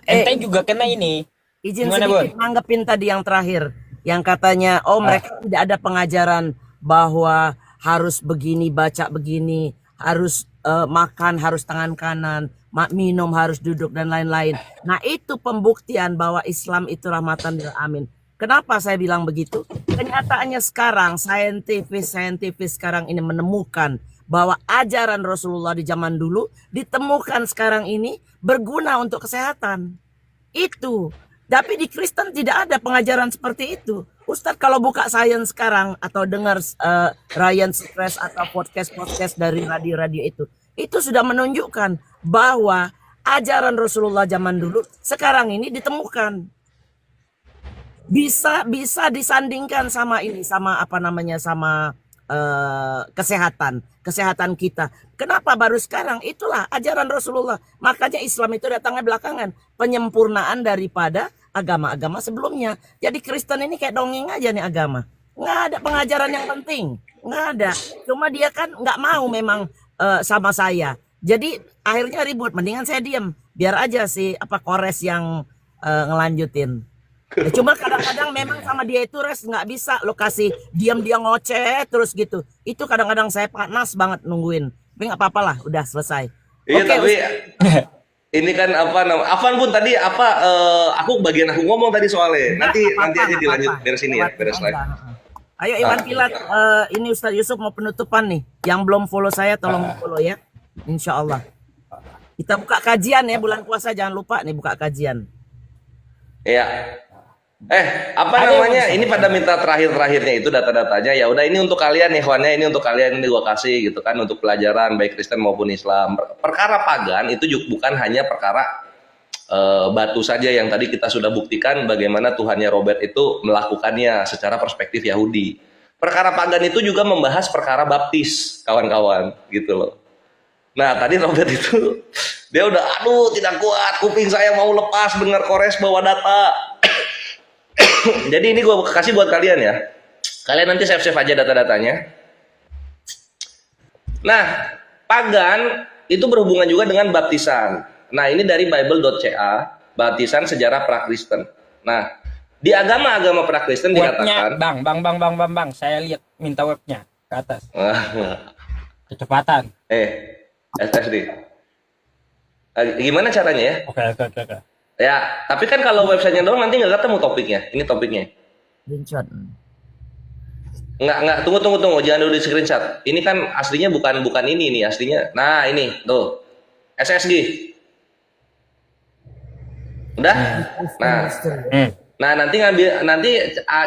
Ente juga kena ini. izin Gimana, sedikit nanggepin tadi yang terakhir. Yang katanya, mereka tidak ada pengajaran bahwa harus begini, baca begini, harus makan, harus tangan kanan, minum, harus duduk, dan lain-lain. Nah, itu pembuktian bahwa Islam itu rahmatan lil alamin. Kenapa saya bilang begitu? Kenyataannya sekarang, saintifis sekarang ini menemukan bahwa ajaran Rasulullah di zaman dulu ditemukan sekarang ini berguna untuk kesehatan. Itu. Tapi di Kristen tidak ada pengajaran seperti itu. Ustadz kalau buka sains sekarang atau dengar Ryan Seacrest atau podcast-podcast dari radio-radio itu sudah menunjukkan bahwa ajaran Rasulullah zaman dulu sekarang ini ditemukan. Bisa disandingkan sama ini, sama apa namanya, sama kesehatan kita. Kenapa baru sekarang? Itulah ajaran Rasulullah. Makanya Islam itu datangnya belakangan, penyempurnaan daripada agama-agama sebelumnya. Jadi Kristen ini kayak dongeng aja nih agama. Nggak ada pengajaran yang penting, nggak ada. Cuma dia kan nggak mau memang sama saya. Jadi akhirnya ribut. Mendingan saya diam, biar aja si Kores yang ngelanjutin. Ya, cuma kadang-kadang memang sama dia itu nggak bisa lo kasih diam, dia ngoceh terus gitu. Itu kadang-kadang saya panas banget nungguin. Tapi nggak apa-apa lah, udah selesai. Iya, Oke, tapi ini kan Afan pun tadi aku bagian aku ngomong tadi soalnya. Nanti aja dilanjut beres ini ya, beres live. Ayo Iwan Pilat, ini Ustadz Yusuf mau penutupan nih. Yang belum follow saya tolong follow ya. Insya Allah. Kita buka kajian ya, bulan puasa jangan lupa nih buka kajian. Iya. Namanya? Ini pada minta terakhirnya itu data-datanya. Ya udah, ini untuk kalian nih, ikhwannya, ini untuk kalian, ini gua kasih gitu kan, untuk pelajaran baik Kristen maupun Islam. Perkara pagan itu juga bukan hanya perkara batu saja yang tadi kita sudah buktikan bagaimana Tuhannya Robert itu melakukannya secara perspektif Yahudi. Perkara pagan itu juga membahas perkara baptis, kawan-kawan, gitu loh. Nah, tadi Robert itu dia udah tidak kuat, kuping saya mau lepas dengar Kores bawa data. Jadi ini gue kasih buat kalian ya. Kalian nanti save aja data-datanya. Nah, pagan itu berhubungan juga dengan baptisan. Nah, ini dari bible.ca, baptisan sejarah pra-Kristen. Nah, di agama-agama pra-Kristen dikatakan, Bang, saya lihat minta webnya ke atas. Kecepatan. SSD. Gimana caranya ya? Oke. Ya, tapi kan kalau websitenya doang nanti nggak ketemu topiknya. Ini topiknya. Screenshot. Nggak, tunggu, jangan dulu di screenshot. Ini kan aslinya bukan ini nih aslinya. Nah, ini tuh SSG. Udah? Nah, nanti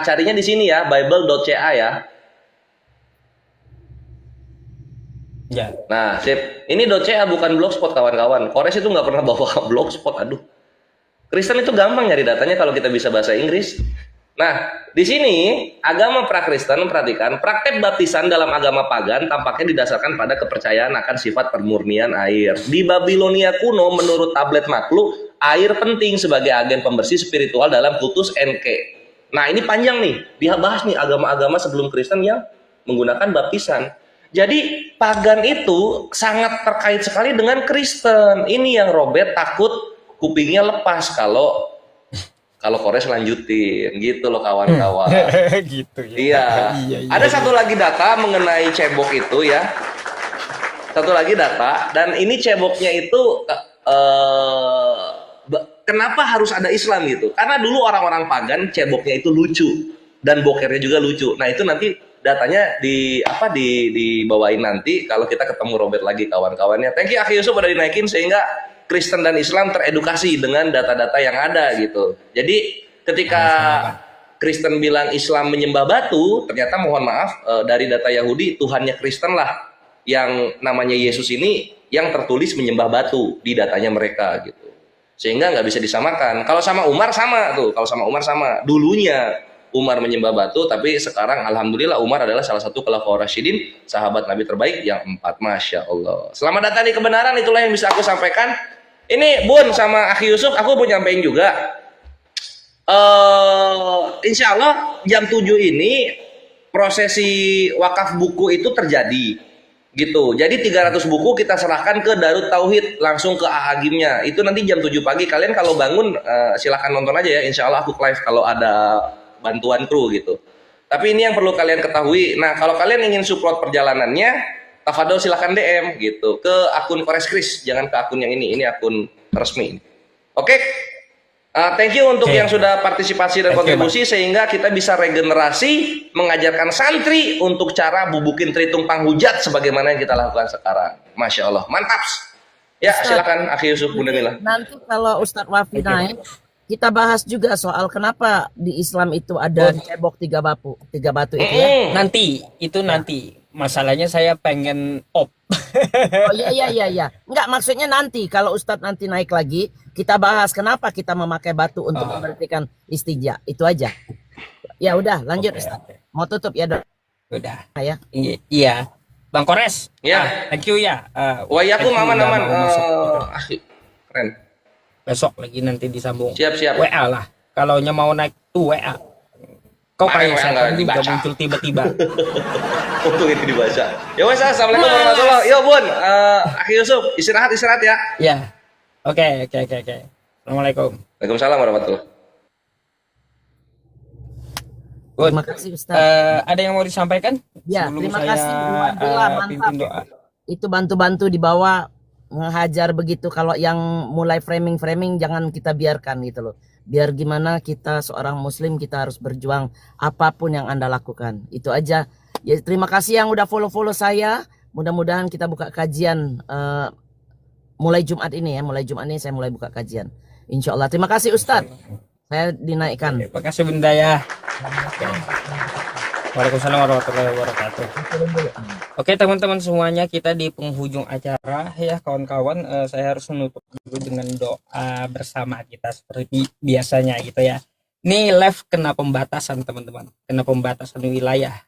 carinya di sini ya, bible.ca ya. Ya. Nah, sip. Ini .ca bukan blogspot, kawan-kawan. Kores itu nggak pernah bawa blogspot, aduh. Kristen itu gampang nyari datanya kalau kita bisa bahasa Inggris. Nah, di sini agama pra-Kristen, perhatikan, praktek baptisan dalam agama pagan tampaknya didasarkan pada kepercayaan akan sifat permurnian air. Di Babilonia kuno, menurut tablet makhluk, air penting sebagai agen pembersih spiritual dalam kultus Enke. Nah, ini panjang nih, dia bahas nih agama-agama sebelum Kristen yang menggunakan baptisan. Jadi pagan itu sangat terkait sekali dengan Kristen. Ini yang Robert takut kupingnya lepas kalau Kores lanjutin gitu loh, kawan-kawan. Gitu ya. Iya. Ada satu lagi data mengenai cebok itu ya. Satu lagi data, dan ini ceboknya itu kenapa harus ada Islam gitu? Karena dulu orang-orang pagan ceboknya itu lucu dan bokernya juga lucu. Nah, itu nanti datanya dibawain nanti kalau kita ketemu Robert lagi, kawan-kawannya. Thank you Akhi Yusuf udah dinaikin sehingga Kristen dan Islam teredukasi dengan data-data yang ada gitu. Jadi ketika Kristen bilang Islam menyembah batu, ternyata mohon maaf dari data Yahudi Tuhannya Kristen lah yang namanya Yesus ini yang tertulis menyembah batu di datanya mereka gitu. Sehingga nggak bisa disamakan. Kalau sama Umar sama tuh, dulunya Umar menyembah batu, tapi sekarang alhamdulillah Umar adalah salah satu khulafaur rasyidin, sahabat Nabi terbaik yang 4. Masya Allah. Selamat datang di kebenaran, itulah yang bisa aku sampaikan. Ini Bun sama Akhi Yusuf, aku mau nyampein juga. Insya Allah jam 7 ini prosesi wakaf buku itu terjadi. Gitu. Jadi 300 buku kita serahkan ke Darut Tauhid, langsung ke Agimnya. Itu nanti jam 7 pagi. Kalian kalau bangun silahkan nonton aja ya. Insya Allah aku live kalau ada bantuan kru gitu. Tapi ini yang perlu kalian ketahui. Nah, kalau kalian ingin support perjalanannya, tafadhol silahkan DM gitu ke akun Kores Kris, jangan ke akun yang ini akun resmi. Oke. Thank you untuk yang sudah partisipasi dan kontribusi sehingga kita bisa regenerasi mengajarkan santri untuk cara bubukin tritung panghujat sebagaimana yang kita lakukan sekarang. Masya Allah, mantap. Ya, silakan Akhi Yusuf, Bunda Mila. Nanti kalau Ustadz Wafi naik, kita bahas juga soal kenapa di Islam itu ada cebok tiga batu itu ya. Nanti masalahnya saya pengen op. Oh iya. Enggak, maksudnya nanti kalau Ustadz nanti naik lagi, kita bahas kenapa kita memakai batu untuk memberhentikan istinja. Itu aja. Ya udah, lanjut Ustadz. Mau tutup ya, Dok? Udah. Ya. Iya. Bang Kores. Ya. Thank you ya. Wayakum thank you udah aman-aman. mau masuk. Keren. Besok lagi nanti disambung. Siap. WA lah. Kalau mau naik tuh WA. Kau Main kayak WA saya nggak tadi udah dibaca. muncul tiba-tiba. Untuk itu dibaca. Ya wes, assalamualaikum warahmatullahi wabarakatuh. Yo Bun, Akhi Yusuf, istirahat ya. Ya. Oke. Assalamualaikum. Waalaikumsalam warahmatullahi. Bun, Terima kasih Ustadz. ada yang mau disampaikan? Ya, Sebelum terima saya, kasih. Alhamdulillah, pimpin mantap. doa. Itu bantu-bantu dibawa ngehajar begitu. Kalau yang mulai framing jangan kita biarkan gitu loh. Biar gimana kita seorang muslim, kita harus berjuang apapun yang Anda lakukan. Itu aja. Ya, terima kasih yang udah follow saya. Mudah-mudahan kita buka kajian mulai Jumat ini ya. Mulai Jumat ini saya mulai buka kajian. Insya Allah. Terima kasih Ustadz. Saya dinaikkan. Terima kasih Bunda ya. Waalaikumsalam warahmatullahi wabarakatuh. Oke teman-teman semuanya, kita di penghujung acara ya kawan-kawan. Saya harus menutup dulu dengan doa bersama kita seperti biasanya gitu ya. Ini live kena pembatasan teman-teman, kena pembatasan wilayah.